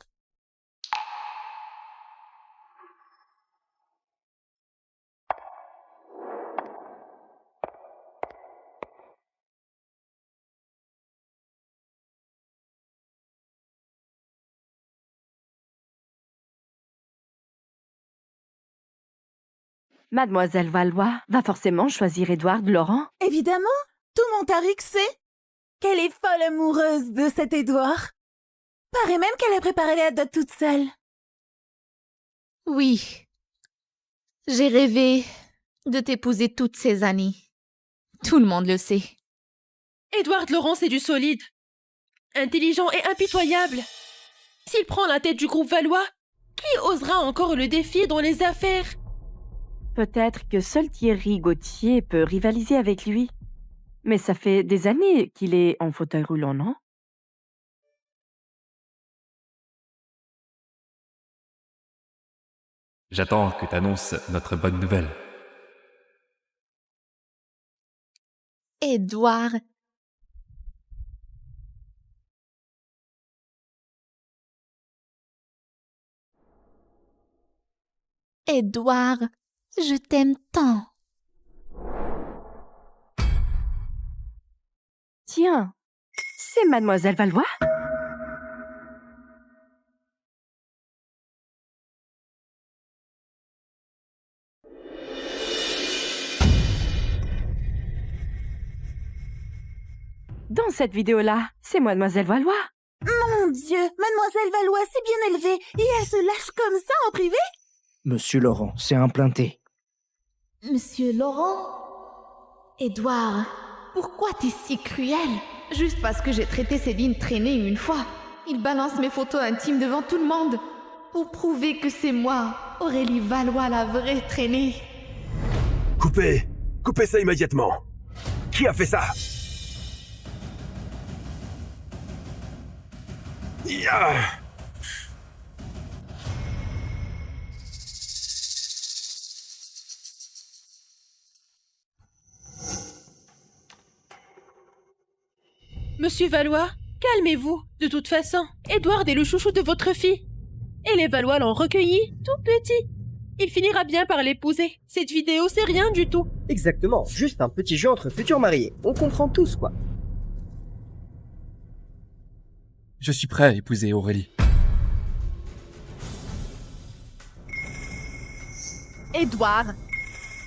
Mademoiselle Valois va forcément choisir Édouard Laurent. Évidemment, tout Montarix sait qu'elle est folle amoureuse de cet Édouard. Paraît même qu'elle a préparé la dot toute seule. Oui. J'ai rêvé de t'épouser toutes ces années. Tout le monde le sait. Édouard Laurent, c'est du solide. Intelligent et impitoyable. S'il prend la tête du groupe Valois, qui osera encore le défier dans les affaires? Peut-être que seul Thierry Gauthier peut rivaliser avec lui. Mais ça fait des années qu'il est en fauteuil roulant, non? J'attends que t'annonces notre bonne nouvelle. Édouard. Édouard, je t'aime tant. Tiens, c'est Mademoiselle Valois? Dans cette vidéo-là, c'est Mademoiselle Valois. Mon Dieu, Mademoiselle Valois, c'est bien élevé et elle se lâche comme ça en privé? Monsieur Laurent, c'est implanté. Monsieur Laurent? Édouard, pourquoi t'es si cruel? Juste parce que j'ai traité Céline traînée une fois. Il balance mes photos intimes devant tout le monde. Pour prouver que c'est moi, Aurélie Valois, la vraie traînée. Coupez! Coupez ça immédiatement! Qui a fait ça? Ya! Monsieur Valois, calmez-vous. De toute façon, Édouard est le chouchou de votre fille. Et les Valois l'ont recueilli, tout petit. Il finira bien par l'épouser. Cette vidéo, c'est rien du tout. Exactement, juste un petit jeu entre futurs mariés. On comprend tous, quoi. Je suis prêt à épouser Aurélie. Édouard,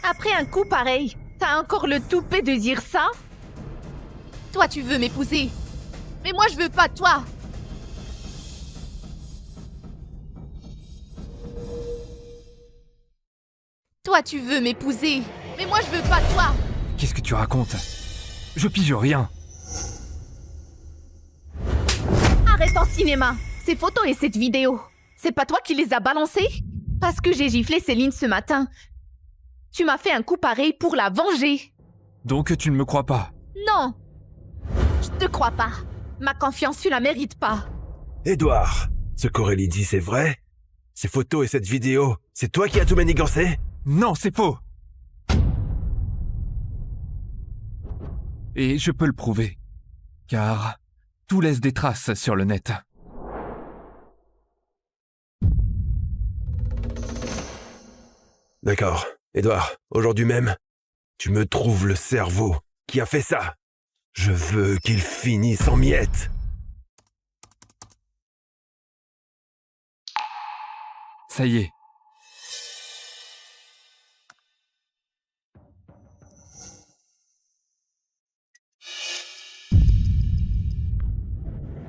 après un coup pareil, t'as encore le toupet de dire ça? Toi, tu veux m'épouser. Mais moi, je veux pas toi. Toi, tu veux m'épouser. Mais moi, je veux pas toi. Qu'est-ce que tu racontes? Je pige rien. Arrête en cinéma. Ces photos et cette vidéo, c'est pas toi qui les as balancées? Parce que j'ai giflé Céline ce matin. Tu m'as fait un coup pareil pour la venger. Donc tu ne me crois pas? Non. Je te crois pas. Ma confiance, tu la mérites pas. Édouard, ce qu'Aurélie dit, c'est vrai? Ces photos et cette vidéo, c'est toi qui as tout manigancé? Non, c'est faux! Et je peux le prouver. Car tout laisse des traces sur le net. D'accord. Édouard, aujourd'hui même, tu me trouves le cerveau qui a fait ça. Je veux qu'il finisse en miettes. Ça y est.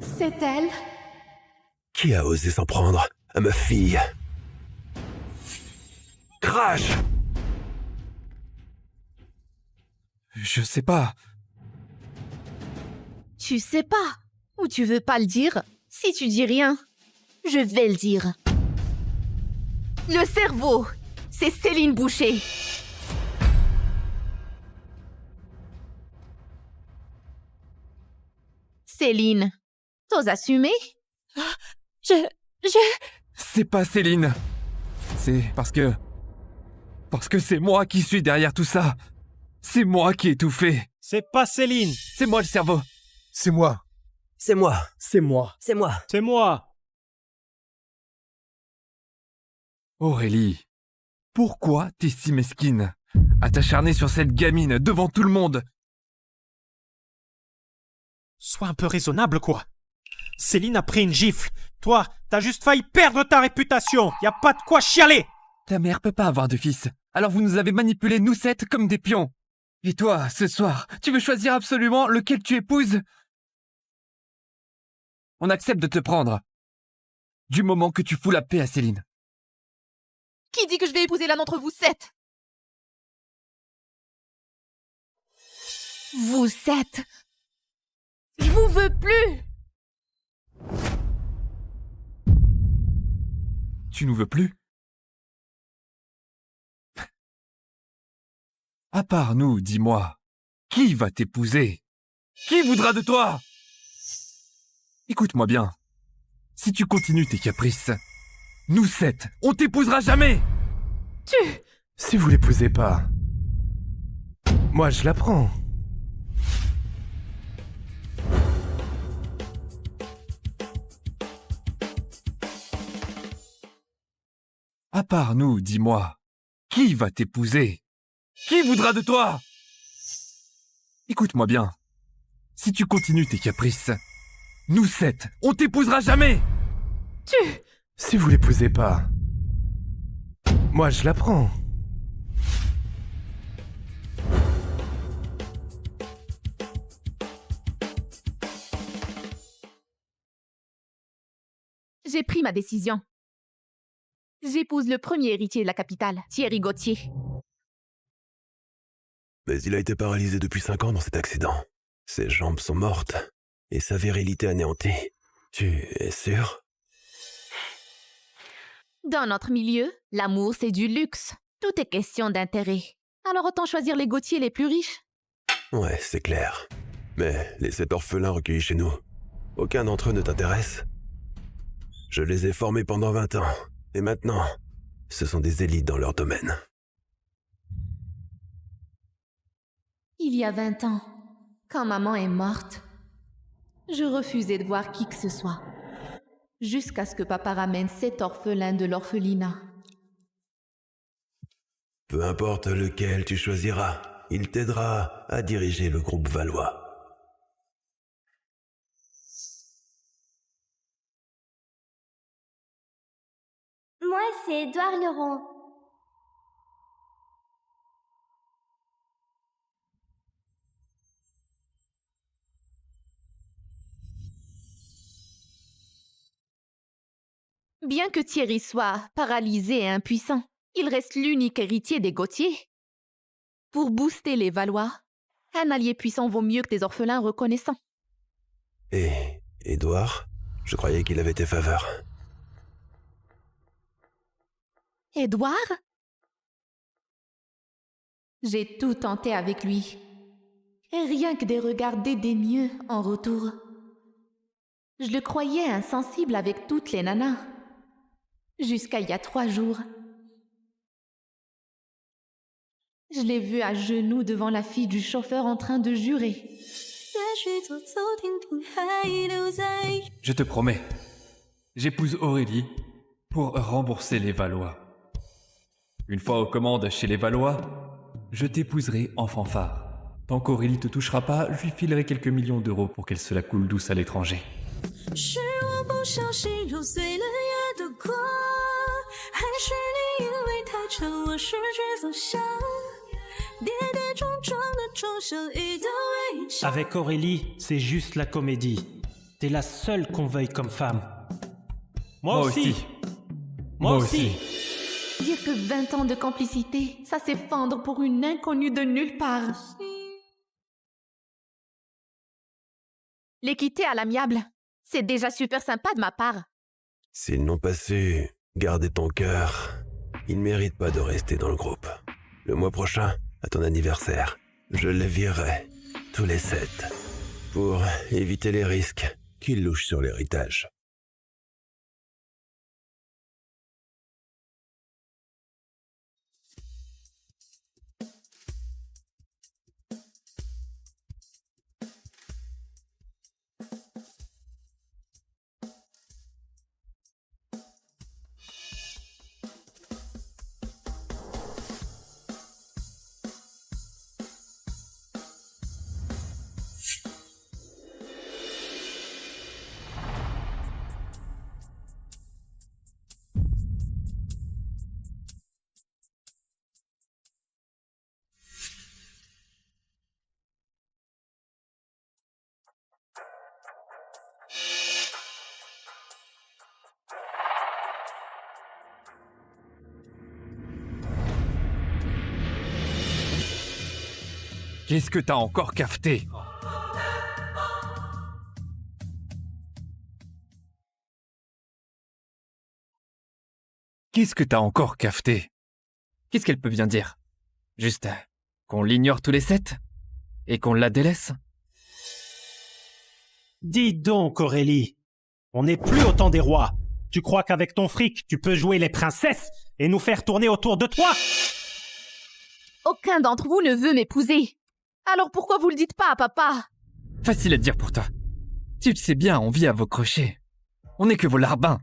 C'est elle. Qui a osé s'en prendre à ma fille? crache! Je sais pas. Tu sais pas, ou tu veux pas le dire? Si tu dis rien, je vais le dire. Le cerveau, c'est Céline Boucher. Céline, t'oses assumer? C'est pas Céline. C'est parce que c'est moi qui suis derrière tout ça. C'est moi qui ai tout fait. C'est pas Céline. C'est moi le cerveau. C'est moi. C'est moi. C'est moi. C'est moi. C'est moi. Aurélie, pourquoi t'es si mesquine à t'acharner sur cette gamine devant tout le monde? Sois un peu raisonnable, quoi. Céline a pris une gifle. Toi, t'as juste failli perdre ta réputation. Y a pas de quoi chialer. Ta mère peut pas avoir de fils. Alors vous nous avez manipulés, nous 7, comme des pions. Et toi, ce soir, tu veux choisir absolument lequel tu épouses? On accepte de te prendre. Du moment que tu fous la paix à Céline. Qui dit que je vais épouser l'un d'entre vous 7? Vous 7. Je vous veux plus. Tu nous veux plus? À part nous, dis-moi, qui va t'épouser? Qui voudra de toi? Écoute-moi bien. Si tu continues tes caprices, nous 7, on t'épousera jamais! Si vous l'épousez pas, moi je la prends. À part nous, dis-moi, qui va t'épouser? Qui voudra de toi? Écoute-moi bien. Si tu continues tes caprices, nous 7, on t'épousera jamais! Si vous l'épousez pas, moi je la prends. J'ai pris ma décision. J'épouse le premier héritier de la capitale, Thierry Gauthier. Mais il a été paralysé depuis 5 ans dans cet accident. Ses jambes sont mortes et sa virilité anéantie. Tu es sûr? Dans notre milieu, l'amour c'est du luxe. Tout est question d'intérêt. Alors autant choisir les Gauthier les plus riches. Ouais, c'est clair. Mais les 7 orphelins recueillis chez nous, aucun d'entre eux ne t'intéresse? Je les ai formés pendant 20 ans. Et maintenant, ce sont des élites dans leur domaine. Il y a 20 ans, quand maman est morte, je refusais de voir qui que ce soit. Jusqu'à ce que papa ramène 7 orphelins de l'orphelinat. Peu importe lequel tu choisiras, il t'aidera à diriger le groupe Valois. Moi, c'est Édouard Leron. Bien que Thierry soit paralysé et impuissant, il reste l'unique héritier des Gauthier. Pour booster les Valois, un allié puissant vaut mieux que des orphelins reconnaissants. Et Édouard, je croyais qu'il avait tes faveurs. Édouard? J'ai tout tenté avec lui. Et rien que des regards dédaigneux en retour. Je le croyais insensible avec toutes les nanas. Jusqu'à il y a 3 jours. Je l'ai vu à genoux devant la fille du chauffeur en train de jurer. Je te promets, j'épouse Aurélie pour rembourser les Valois. Une fois aux commandes chez les Valois, je t'épouserai en fanfare. Tant qu'Aurélie te touchera pas, je lui filerai quelques millions d'euros pour qu'elle se la coule douce à l'étranger. Avec Aurélie, c'est juste la comédie. T'es la seule qu'on veuille comme femme. Moi aussi. Moi aussi. Dire que 20 ans de complicité, ça s'effondre pour une inconnue de nulle part. Les quitter à l'amiable, c'est déjà super sympa de ma part. S'ils n'ont pas su garder ton cœur, ils ne méritent pas de rester dans le groupe. Le mois prochain, à ton anniversaire, je les virerai, tous les 7, pour éviter les risques qu'ils louchent sur l'héritage. Qu'est-ce que t'as encore cafeté? Qu'est-ce que t'as encore cafeté? Qu'est-ce qu'elle peut bien dire? Juste qu'on l'ignore tous les 7? Et qu'on la délaisse? Dis donc, Aurélie, on n'est plus au temps des rois. Tu crois qu'avec ton fric, tu peux jouer les princesses et nous faire tourner autour de toi? Aucun d'entre vous ne veut m'épouser. Alors pourquoi vous le dites pas à papa? Facile à dire pour toi. Tu le sais bien, on vit à vos crochets. On n'est que vos larbins.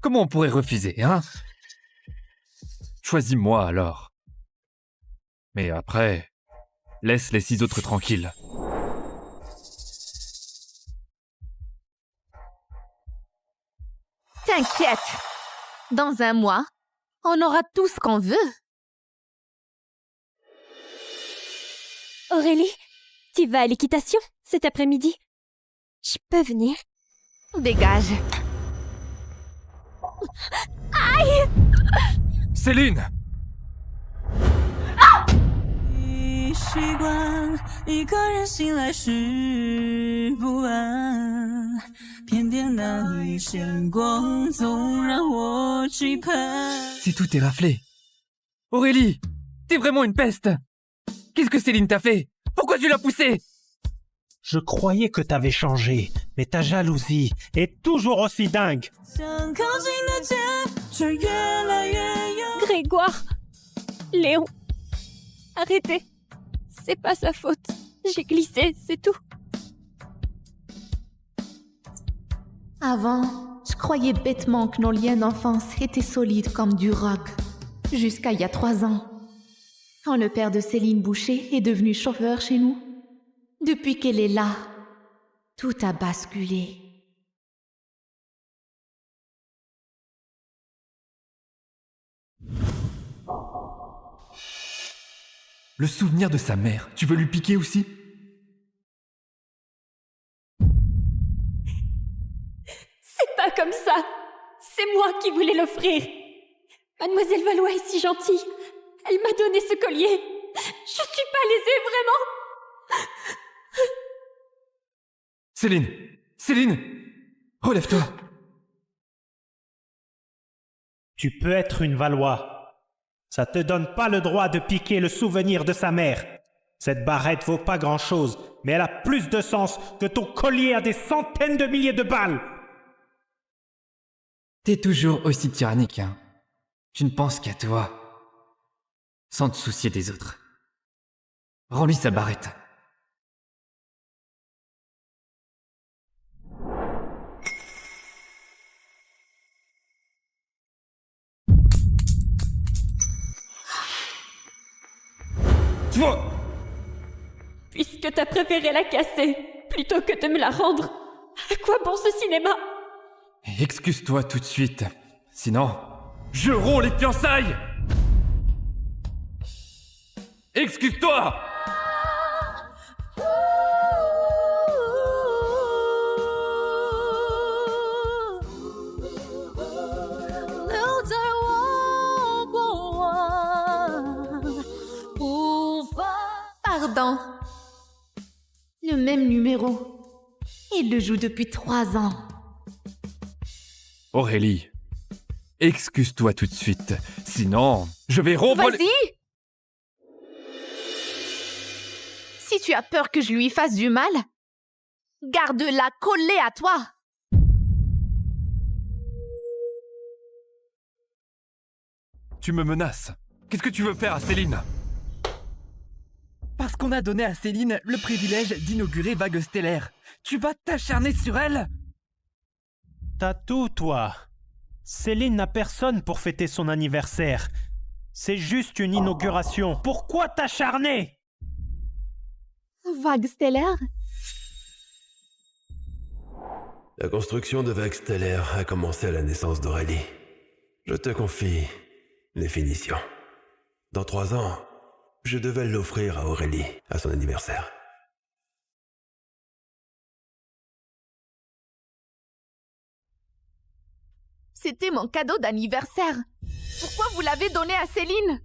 Comment on pourrait refuser, hein? Choisis-moi alors. Mais après, laisse les 6 autres tranquilles. T'inquiète. Dans un mois, on aura tout ce qu'on veut. Aurélie, tu vas à l'équitation cet après-midi? Je peux venir? Dégage. Aïe! Céline! 习惯一个人醒来时不安，偏偏那一线光总让我期盼。 C'est tout est raflé. Aurélie, t'es vraiment une peste. Qu'est-ce que Céline t'a fait? Pourquoi tu l'as poussée? Je croyais que t'avais changé, mais ta jalousie est toujours aussi dingue. Grégoire, Léon, arrêtez. C'est pas sa faute. J'ai glissé, c'est tout. Avant, je croyais bêtement que nos liens d'enfance étaient solides comme du roc. Jusqu'à il y a 3 ans, quand le père de Céline Boucher est devenu chauffeur chez nous. Depuis qu'elle est là, tout a basculé. Le souvenir de sa mère, tu veux lui piquer aussi? C'est pas comme ça. C'est moi qui voulais l'offrir. Mademoiselle Valois est si gentille. Elle m'a donné ce collier. Je suis pas lésée, vraiment. Céline! Céline! Relève-toi! Tu peux être une Valois. Ça te donne pas le droit de piquer le souvenir de sa mère. Cette barrette vaut pas grand-chose, mais elle a plus de sens que ton collier à des centaines de milliers de balles. T'es toujours aussi tyrannique, hein. Tu ne penses qu'à toi, sans te soucier des autres. Rends-lui sa barrette. Puisque t'as préféré la casser, plutôt que de me la rendre, à quoi bon ce cinéma? Excuse-toi tout de suite, sinon, je romps les fiançailles! Excuse-toi! ardent. Le même numéro. Il le joue depuis 3 ans. Aurélie, excuse-toi tout de suite. Sinon, je vais rompre... Vas-y! Si tu as peur que je lui fasse du mal, garde-la collée à toi. Tu me menaces. Qu'est-ce que tu veux faire à Céline? Parce qu'on a donné à Céline le privilège d'inaugurer Vague Stellaire. Tu vas t'acharner sur elle? T'as tout, toi. Céline n'a personne pour fêter son anniversaire. C'est juste une inauguration. Pourquoi t'acharner? Vague stellaire? La construction de Vague Stellaire a commencé à la naissance d'Aurélie. Je te confie les finitions. Dans 3 ans, je devais l'offrir à Aurélie à son anniversaire. C'était mon cadeau d'anniversaire. Pourquoi vous l'avez donné à Céline?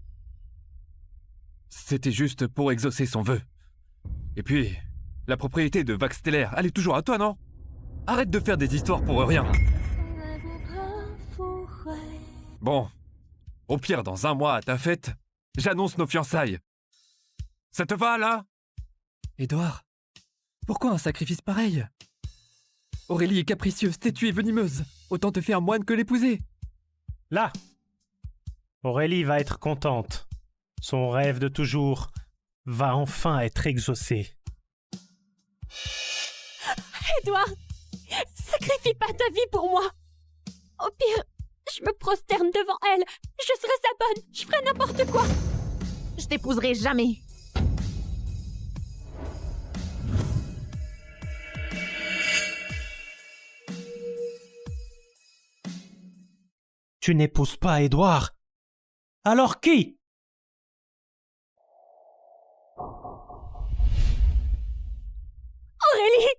C'était juste pour exaucer son vœu. Et puis, la propriété de Vague Stellaire, elle est toujours à toi, non? Arrête de faire des histoires pour rien. Bon, au pire, dans 1 mois à ta fête, j'annonce nos fiançailles. Ça te va, là? Édouard, pourquoi un sacrifice pareil? Aurélie est capricieuse, têtue et venimeuse. Autant te faire moine que l'épouser. Là, Aurélie va être contente. Son rêve de toujours va enfin être exaucé. Édouard, sacrifie pas ta vie pour moi. Au pire, je me prosterne devant elle. Je serai sa bonne. Je ferai n'importe quoi. Je t'épouserai jamais. Tu n'épouses pas Édouard. Alors qui? Aurélie,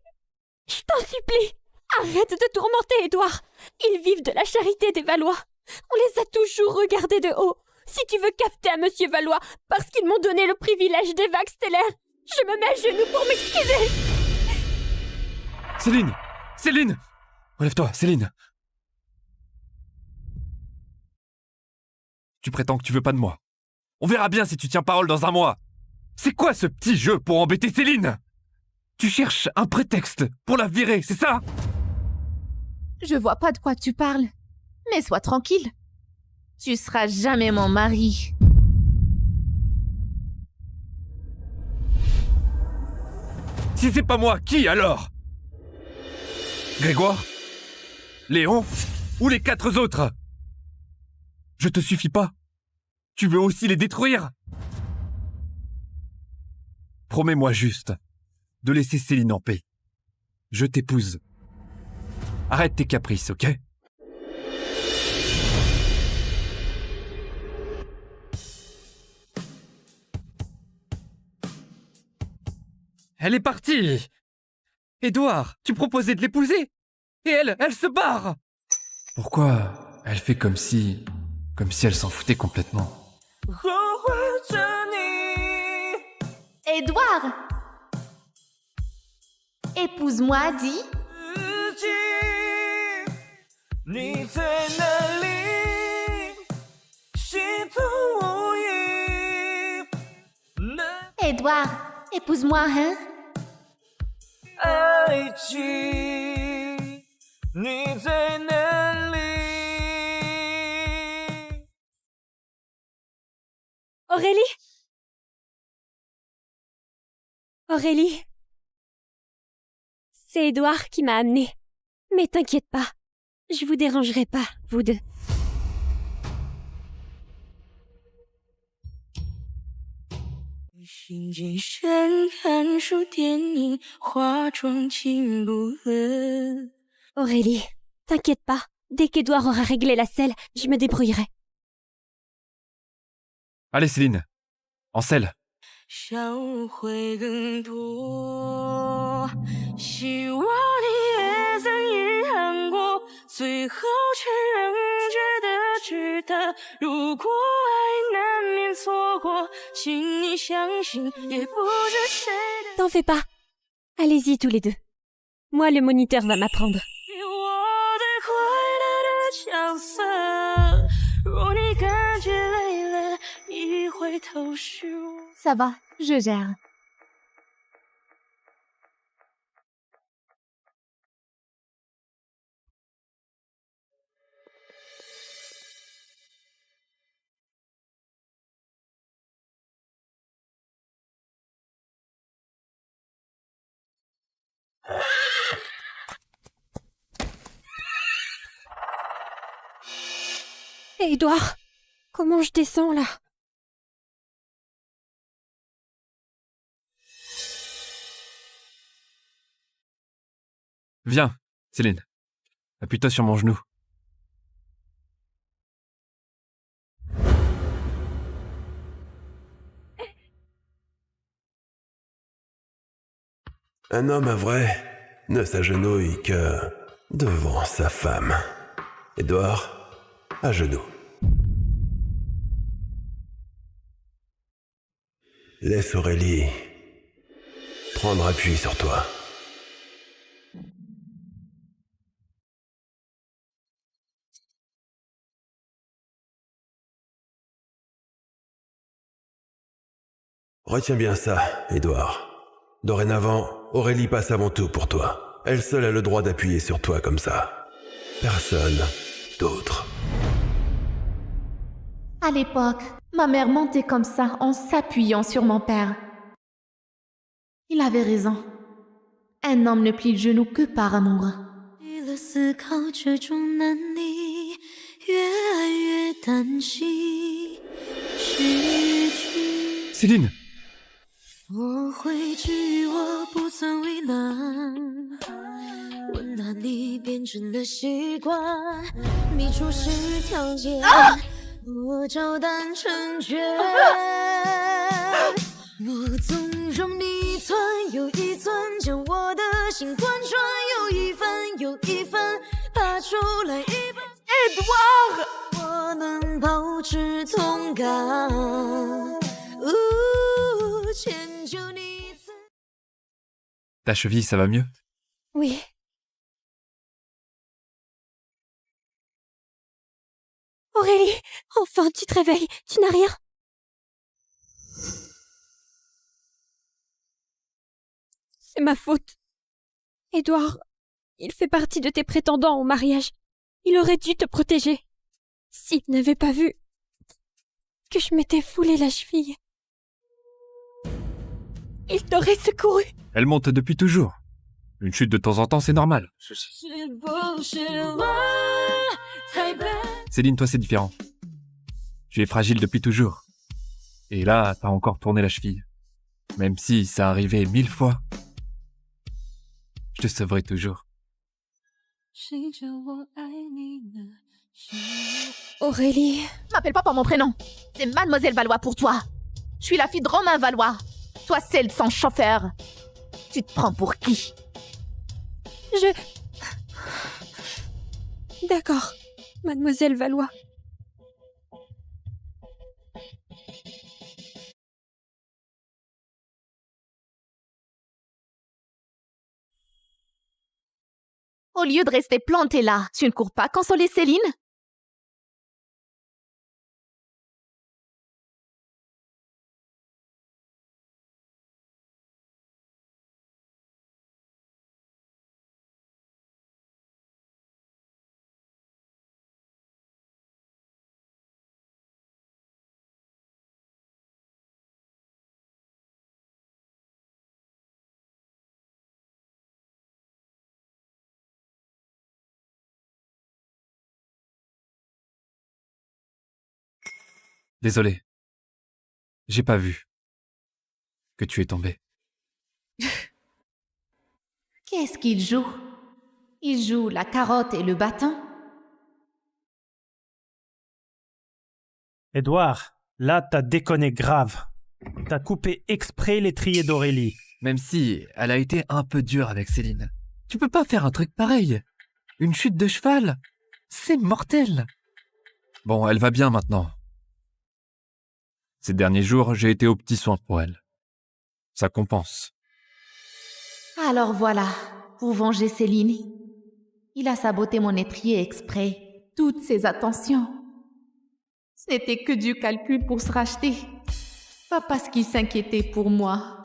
je t'en supplie, arrête de tourmenter Édouard. Ils vivent de la charité des Valois. On les a toujours regardés de haut. Si tu veux cafeter à Monsieur Valois parce qu'ils m'ont donné le privilège des Vagues Stellaires, je me mets à genoux pour m'excuser. Céline! Céline! Relève-toi, Céline! Tu prétends que tu veux pas de moi. On verra bien si tu tiens parole dans 1 mois. C'est quoi ce petit jeu pour embêter Céline? Tu cherches un prétexte pour la virer, c'est ça? Je vois pas de quoi tu parles. Mais sois tranquille. Tu seras jamais mon mari. Si c'est pas moi, qui alors? Grégoire? Léon? Ou les 4 autres? Je te suffis pas? Tu veux aussi les détruire? Promets-moi juste de laisser Céline en paix. Je t'épouse. Arrête tes caprices, ok? Elle est partie! Édouard, tu proposais de l'épouser! Et elle se barre! Pourquoi elle fait comme si elle s'en foutait complètement? Édouard! Épouse-moi, dis. Édouard, épouse-moi, hein? Aurélie? Aurélie? C'est Édouard qui m'a amenée. Mais t'inquiète pas, je vous dérangerai pas, vous deux. Aurélie, t'inquiète pas, dès qu'Édouard aura réglé la selle, je me débrouillerai. Allez Céline, en selle. 笑会更多，希望你也曾遗憾过，最后却仍觉得值得。如果爱难免错过，请你相信，也不是谁的。 T'en fais pas. Allez-y tous les deux. Moi, le moniteur va m'apprendre. 我的快乐的角色，若你感觉累了，一回头是我。 Ça va, je gère. Hé, Edouard, comment je descends là? Viens, Céline. Appuie-toi sur mon genou. Un homme vrai ne s'agenouille que devant sa femme. Édouard, à genoux. Laisse Aurélie prendre appui sur toi. Retiens bien ça, Édouard. Dorénavant, Aurélie passe avant tout pour toi. Elle seule a le droit d'appuyer sur toi comme ça. Personne d'autre. À l'époque, ma mère mentait comme ça en s'appuyant sur mon père. Il avait raison. Un homme ne plie le genou que par amour. Céline! 我会惧，我不曾为难，温暖你变成了习惯，你出示条件，我照单成全，我纵容你一寸又一寸，将我的心贯穿，又一分又一分，拔出来一半。Edouard， 我能保持同感。Ta cheville, ça va mieux? Oui. Aurélie, enfin tu te réveilles, tu n'as rien? C'est ma faute. Edouard, il fait partie de tes prétendants au mariage. Il aurait dû te protéger. S'il n'avait pas vu que je m'étais foulé la cheville, il t'aurait secouru. Elle monte depuis toujours. Une chute de temps en temps, c'est normal. Céline, toi, c'est différent. Tu es fragile depuis toujours. Et là, t'as encore tourné la cheville. Même si ça arrivait 1000 fois, je te sauverai toujours. Aurélie... M'appelle pas par mon prénom. C'est Mademoiselle Valois pour toi. Je suis la fille de Romain Valois. Toi, celle sans chauffeur. Tu te prends pour qui? D'accord, Mademoiselle Valois. Au lieu de rester plantée là, tu ne cours pas consoler Céline? Désolé. J'ai pas vu que tu es tombé. Qu'est-ce qu'il joue? Il joue la carotte et le bâton? Edouard, là t'as déconné grave. T'as coupé exprès l'étrier d'Aurélie. Même si elle a été un peu dure avec Céline. Tu peux pas faire un truc pareil. Une chute de cheval? C'est mortel. Bon, elle va bien maintenant. Ces derniers jours, j'ai été aux petits soins pour elle. Ça compense. Alors voilà, pour venger Céline, il a saboté mon étrier exprès. Toutes ses attentions. Ce n'était que du calcul pour se racheter. Pas parce qu'il s'inquiétait pour moi.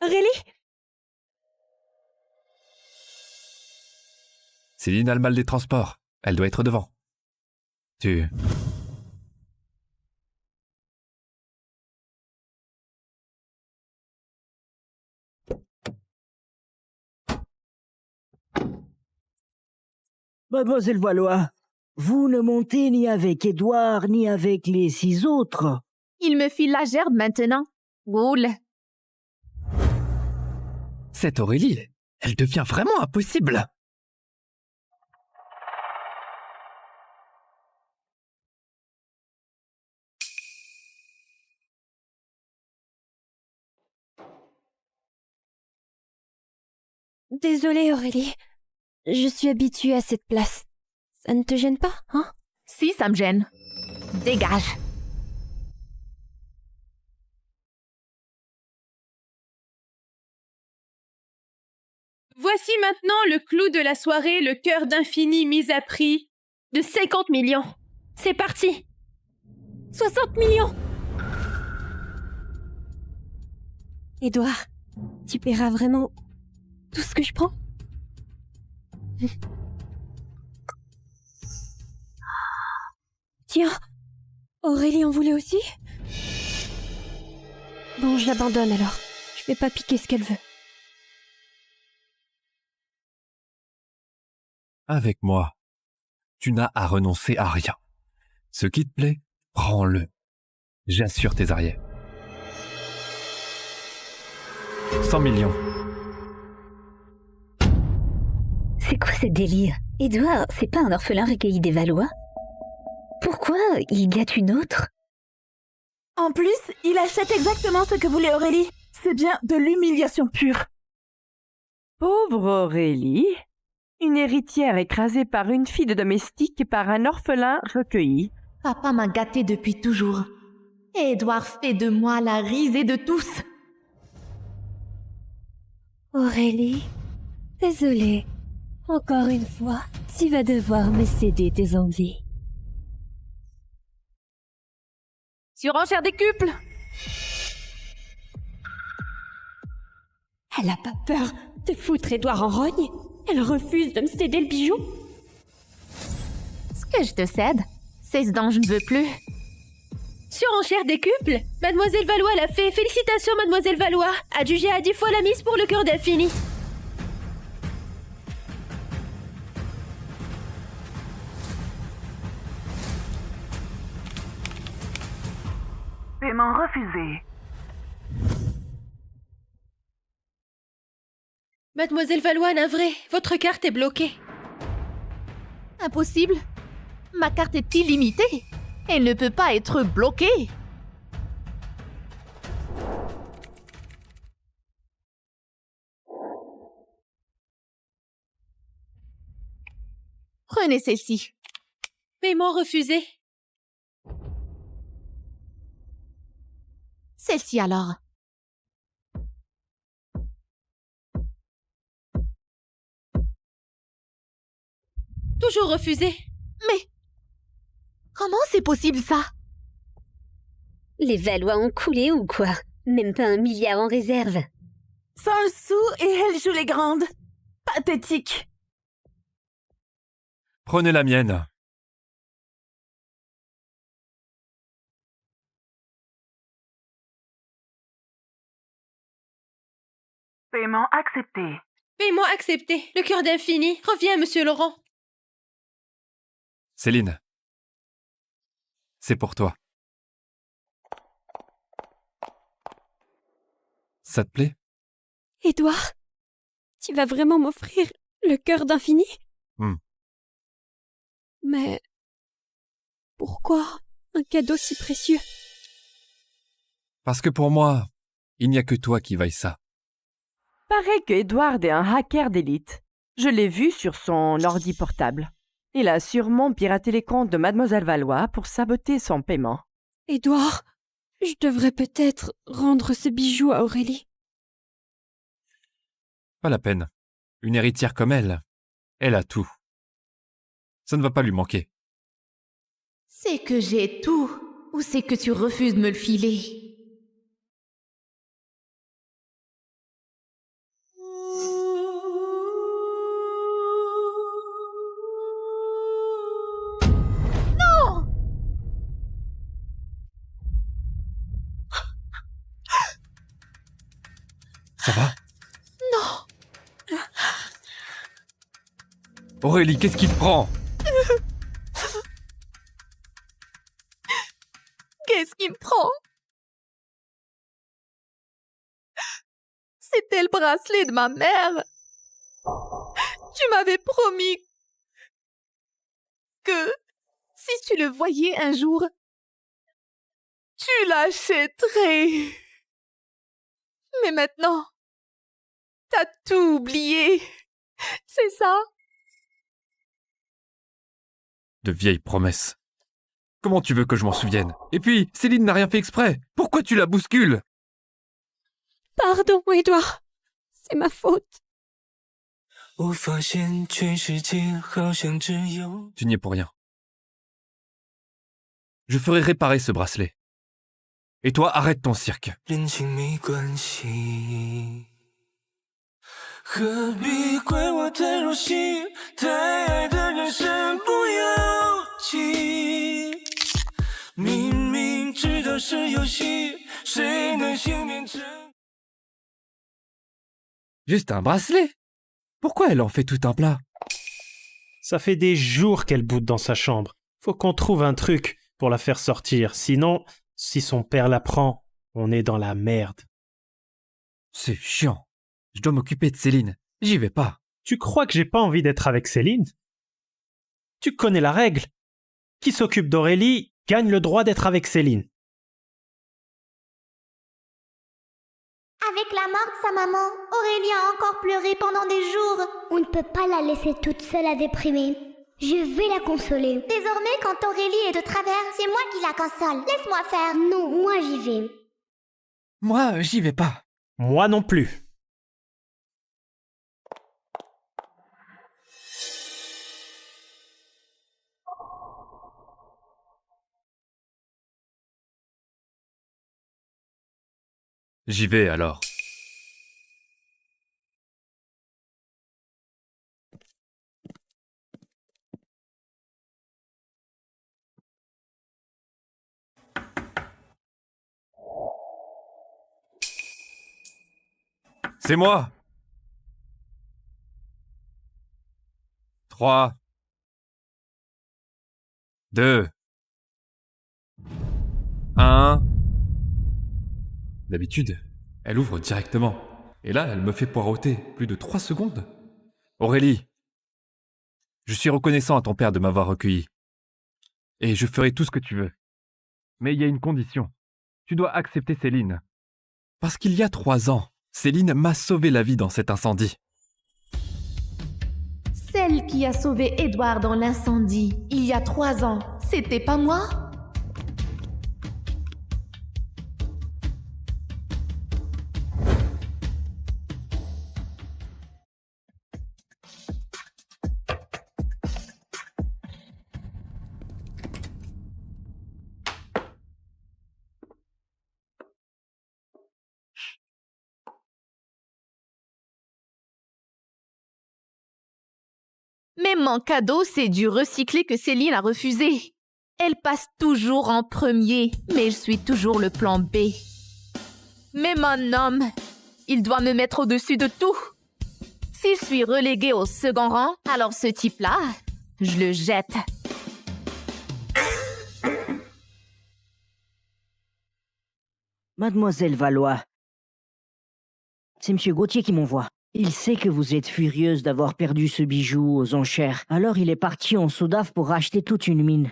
Aurélie? Céline a le mal des transports. Elle doit être devant. Tu... Mademoiselle Valois, vous ne montez ni avec Édouard ni avec les 6 autres. Il me file la gerbe maintenant. Roule. Cette Aurélie, elle devient vraiment impossible. Désolée, Aurélie. Je suis habituée à cette place. Ça ne te gêne pas, hein? Si, ça me gêne. Dégage. Voici maintenant le clou de la soirée, le cœur d'infini mis à prix de 50 millions. C'est parti. 60 millions! Édouard, tu paieras vraiment tout ce que je prends? Tiens, Aurélie en voulait aussi? Bon, je l'abandonne alors. Je vais pas piquer ce qu'elle veut. Avec moi, tu n'as à renoncer à rien. Ce qui te plaît, prends-le. J'assure tes arrières. 100 millions. C'est quoi ce délire? Édouard, c'est pas un orphelin recueilli des Valois? Pourquoi il gâte une autre? En plus, il achète exactement ce que voulait Aurélie. C'est bien de l'humiliation pure. Pauvre Aurélie, une héritière écrasée par une fille de domestique et par un orphelin recueilli. Papa m'a gâtée depuis toujours. Et Édouard fait de moi la risée de tous. Aurélie, désolée. Encore une fois, tu vas devoir me céder tes envies. Surenchère décuple. Elle a pas peur de foutre Édouard en rogne? Elle refuse de me céder le bijou? Ce que je te cède, c'est ce dont je ne veux plus. Surenchère décuple. Mademoiselle Valois l'a fait. Félicitations, Mademoiselle Valois. Adjugée à 10 fois la mise pour le cœur d'infini. Paiement refusé. Mademoiselle Valois, navrée, votre carte est bloquée. Impossible. Ma carte est illimitée. Elle ne peut pas être bloquée. Prenez celle-ci. Paiement refusé. Celle-ci alors. Toujours refusé. Mais comment c'est possible ça? Les Valois ont coulé ou quoi? Même pas 1 milliard en réserve. Sans le sou et elle joue les grandes. Pathétique. Prenez la mienne. Paiement accepté. Paiement accepté. Le cœur d'infini. Reviens, monsieur Laurent. Céline, c'est pour toi. Ça te plaît? Édouard, tu vas vraiment m'offrir le cœur d'infini? Mais pourquoi un cadeau si précieux? Parce que pour moi, il n'y a que toi qui vaille ça. Paraît que Edward est un hacker d'élite. Je l'ai vu sur son ordi portable. Il a sûrement piraté les comptes de Mademoiselle Valois pour saboter son paiement. Édouard, je devrais peut-être rendre ce bijou à Aurélie. Pas la peine. Une héritière comme elle a tout. Ça ne va pas lui manquer. C'est que j'ai tout, ou c'est que tu refuses de me le filer? Ça va? Non! Aurélie, qu'est-ce qui te prend? Qu'est-ce qui me prend? C'était le bracelet de ma mère. Tu m'avais promis que si tu le voyais un jour, tu l'achèterais. Mais maintenant, t'as tout oublié. C'est ça? De vieilles promesses. Comment tu veux que je m'en souvienne? Et puis, Céline n'a rien fait exprès. Pourquoi tu la bouscules? Pardon, Édouard. C'est ma faute. Tu n'y es pour rien. Je ferai réparer ce bracelet. Et toi, arrête ton cirque. Juste un bracelet? Pourquoi elle en fait tout un plat? Ça fait des jours qu'elle boude dans sa chambre. Faut qu'on trouve un truc pour la faire sortir. Sinon, si son père l'apprend, on est dans la merde. C'est chiant. Je dois m'occuper de Céline. J'y vais pas. Tu crois que j'ai pas envie d'être avec Céline? Tu connais la règle. Qui s'occupe d'Aurélie gagne le droit d'être avec Céline. Avec la mort de sa maman, Aurélie a encore pleuré pendant des jours. On ne peut pas la laisser toute seule à déprimer. Je vais la consoler. Désormais, quand Aurélie est de travers, c'est moi qui la console. Laisse-moi faire. Non, moi j'y vais. Moi, j'y vais pas. Moi non plus. J'y vais alors. C'est moi. 3, 2, 1. D'habitude, elle ouvre directement. Et là, elle me fait poireauter plus de 3 secondes. Aurélie, je suis reconnaissant à ton père de m'avoir recueilli. Et je ferai tout ce que tu veux. Mais il y a une condition. Tu dois accepter Céline. Parce qu'il y a 3 ans, Céline m'a sauvé la vie dans cet incendie. Celle qui a sauvé Édouard dans l'incendie, il y a 3 ans, c'était pas moi? Mais mon cadeau, c'est du recyclé que Céline a refusé. Elle passe toujours en premier, mais je suis toujours le plan B. Mais mon homme, il doit me mettre au-dessus de tout. Si je suis reléguée au second rang, alors ce type-là, je le jette. Mademoiselle Valois, C'est M. Gauthier qui m'envoie. Il sait que vous êtes furieuse d'avoir perdu ce bijou aux enchères. Alors il est parti en Soudaf pour racheter toute une mine.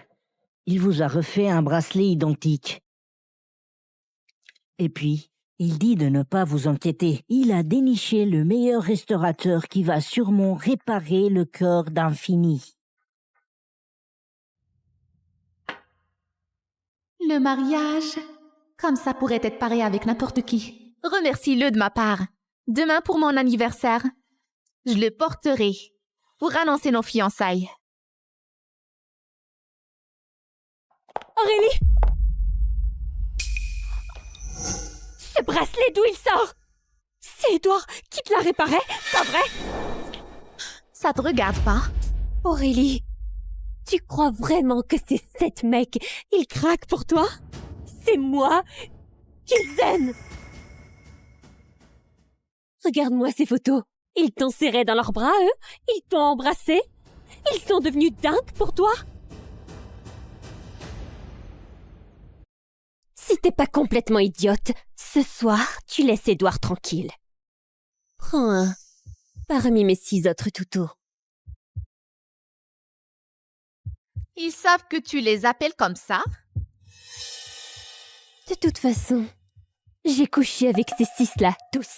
Il vous a refait un bracelet identique. Et puis, il dit de ne pas vous inquiéter. Il a déniché le meilleur restaurateur qui va sûrement réparer le cœur d'Infini. Le mariage, comme ça pourrait être pareil avec n'importe qui. Remercie-le de ma part. Demain pour mon anniversaire, je le porterai pour annoncer nos fiançailles. Aurélie! Ce bracelet, d'où il sort? C'est Edouard qui te l'a réparé, pas vrai? Ça te regarde pas? Aurélie, tu crois vraiment que ces 7 mecs, ils craquent pour toi? C'est moi qu'ils aiment! Regarde-moi ces photos. Ils t'ont serré dans leurs bras, eux? Ils t'ont embrassé? Ils sont devenus dingues pour toi? Si t'es pas complètement idiote, ce soir, tu laisses Edouard tranquille. Prends un parmi mes 6 autres toutous. Ils savent que tu les appelles comme ça? De toute façon, j'ai couché avec ces 6-là, tous.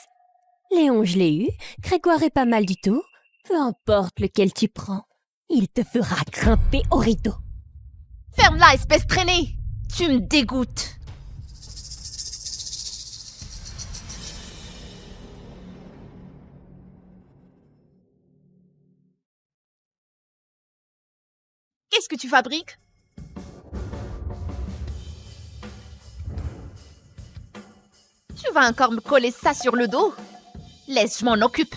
Léon, je l'ai eu. Grégoire est pas mal du tout. Peu importe lequel tu prends, il te fera grimper au rideau. Ferme-la, espèce traînée! Tu me dégoûtes! Qu'est-ce que tu fabriques? Tu vas encore me coller ça sur le dos? Laisse, je m'en occupe.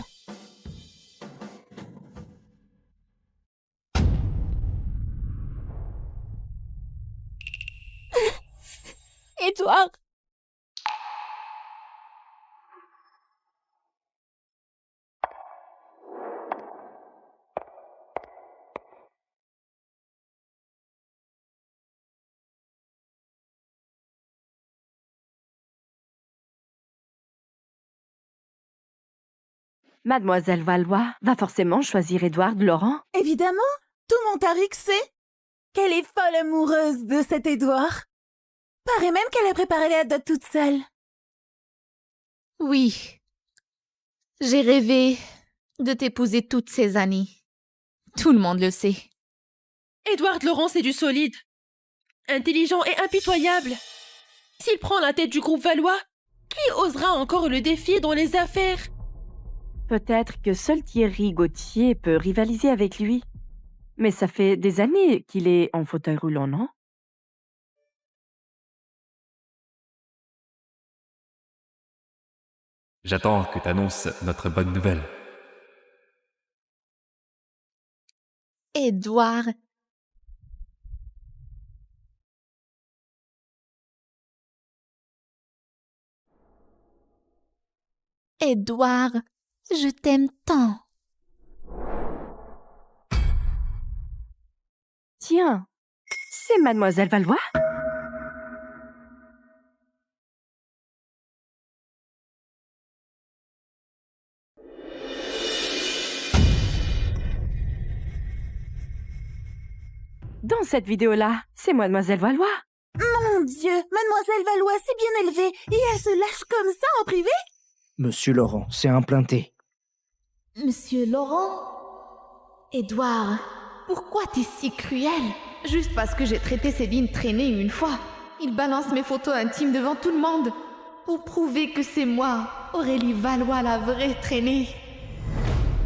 Edouard! Mademoiselle Valois va forcément choisir Édouard Laurent. Évidemment, tout Montarix sait qu'elle est folle amoureuse de cet Édouard. Paraît même qu'elle a préparé la dot toute seule. Oui. J'ai rêvé de t'épouser toutes ces années. Tout le monde le sait. Édouard Laurent, c'est du solide. Intelligent et impitoyable. S'il prend la tête du groupe Valois, qui osera encore le défier dans les affaires? Peut-être que seul Thierry Gauthier peut rivaliser avec lui. Mais ça fait des années qu'il est en fauteuil roulant, non? J'attends que t'annonces notre bonne nouvelle. Édouard. Édouard, je t'aime tant. Tiens, c'est Mademoiselle Valois? Dans cette vidéo-là, c'est Mademoiselle Valois. Mon Dieu, Mademoiselle Valois, c'est bien élevé et elle se lâche comme ça en privé? Monsieur Laurent, c'est implanté. Monsieur Laurent? Édouard, pourquoi t'es si cruel? Juste parce que j'ai traité Céline traînée une fois. Il balance mes photos intimes devant tout le monde pour prouver que c'est moi, Aurélie Valois, la vraie traînée.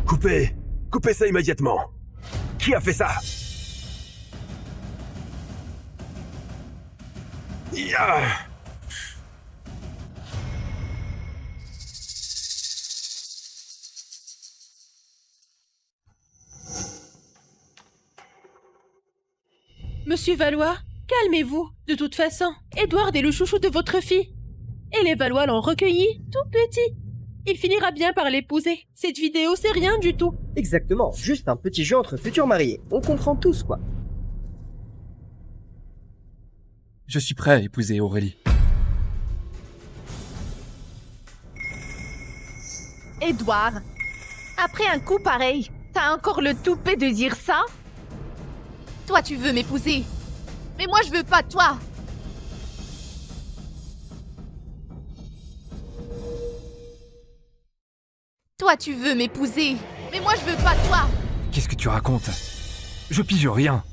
Coupez! Coupez ça immédiatement! Qui a fait ça? Ya! Monsieur Valois, calmez-vous. De toute façon, Édouard est le chouchou de votre fille. Et les Valois l'ont recueilli, tout petit. Il finira bien par l'épouser. Cette vidéo, c'est rien du tout. Exactement, juste un petit jeu entre futurs mariés. On comprend tous, quoi. Je suis prêt à épouser Aurélie. Edouard, après un coup pareil, t'as encore le toupet de dire ça? Toi, tu veux m'épouser. Mais moi, je veux pas toi. Toi, tu veux m'épouser. Mais moi, je veux pas toi. Qu'est-ce que tu racontes? Je pige rien.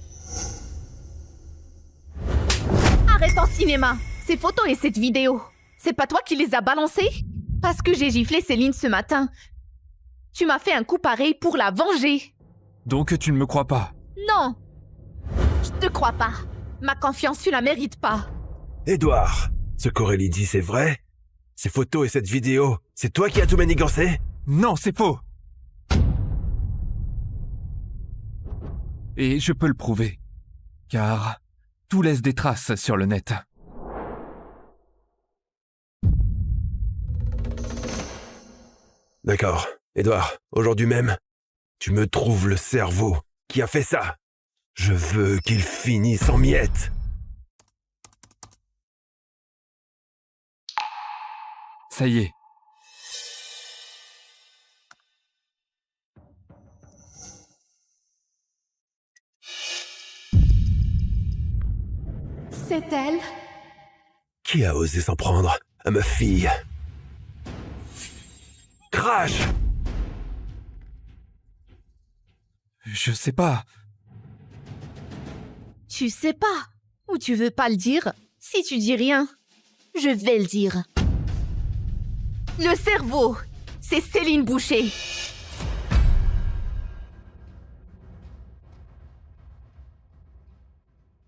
Arrête en cinéma. Ces photos et cette vidéo, c'est pas toi qui les as balancées? Parce que j'ai giflé Céline ce matin. Tu m'as fait un coup pareil pour la venger. Donc tu ne me crois pas? Non. Je te crois pas. Ma confiance, tu la mérites pas. Edouard, ce qu'Aurélie dit, c'est vrai? Ces photos et cette vidéo, c'est toi qui as tout manigancé? Non, c'est faux. Et je peux le prouver. Car tout laisse des traces sur le net. D'accord. Edouard, aujourd'hui même, tu me trouves le cerveau qui a fait ça. Je veux qu'il finisse en miettes. Ça y est. C'est elle? Qui a osé s'en prendre à ma fille? Crash! Je sais pas. Tu sais pas. Ou tu veux pas le dire? Si tu dis rien, je vais le dire. Le cerveau, c'est Céline Boucher.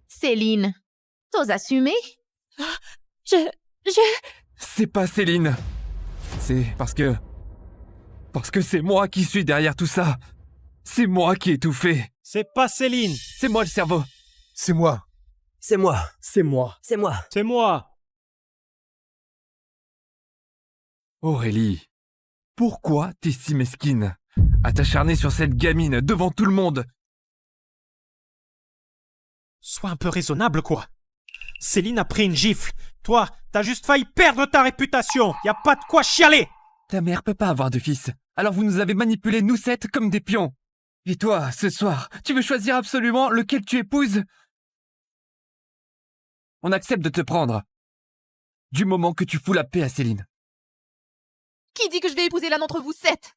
Céline, t'oses assumer? C'est pas Céline. C'est parce que c'est moi qui suis derrière tout ça. C'est moi qui ai tout fait. C'est pas Céline. C'est moi le cerveau. C'est moi. C'est moi. C'est moi. C'est moi. C'est moi. Aurélie, pourquoi t'es si mesquine à t'acharner sur cette gamine devant tout le monde? Sois un peu raisonnable, quoi. Céline a pris une gifle. Toi, t'as juste failli perdre ta réputation. Y a pas de quoi chialer. Ta mère peut pas avoir de fils. Alors vous nous avez manipulés, nous 7, comme des pions. Et toi, ce soir, tu veux choisir absolument lequel tu épouses? On accepte de te prendre. Du moment que tu fous la paix à Céline. Qui dit que je vais épouser l'un d'entre vous 7?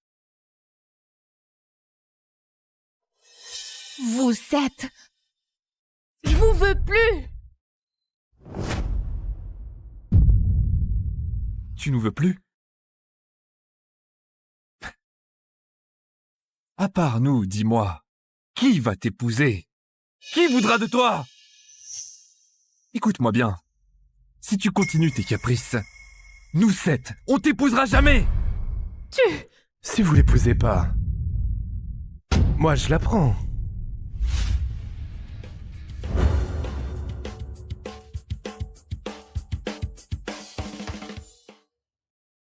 Vous 7. Je vous veux plus. Tu nous veux plus? À part nous, dis-moi, qui va t'épouser? Qui voudra de toi? Écoute-moi bien. Si tu continues tes caprices, nous 7, on t'épousera jamais! Si vous l'épousez pas, moi je la prends.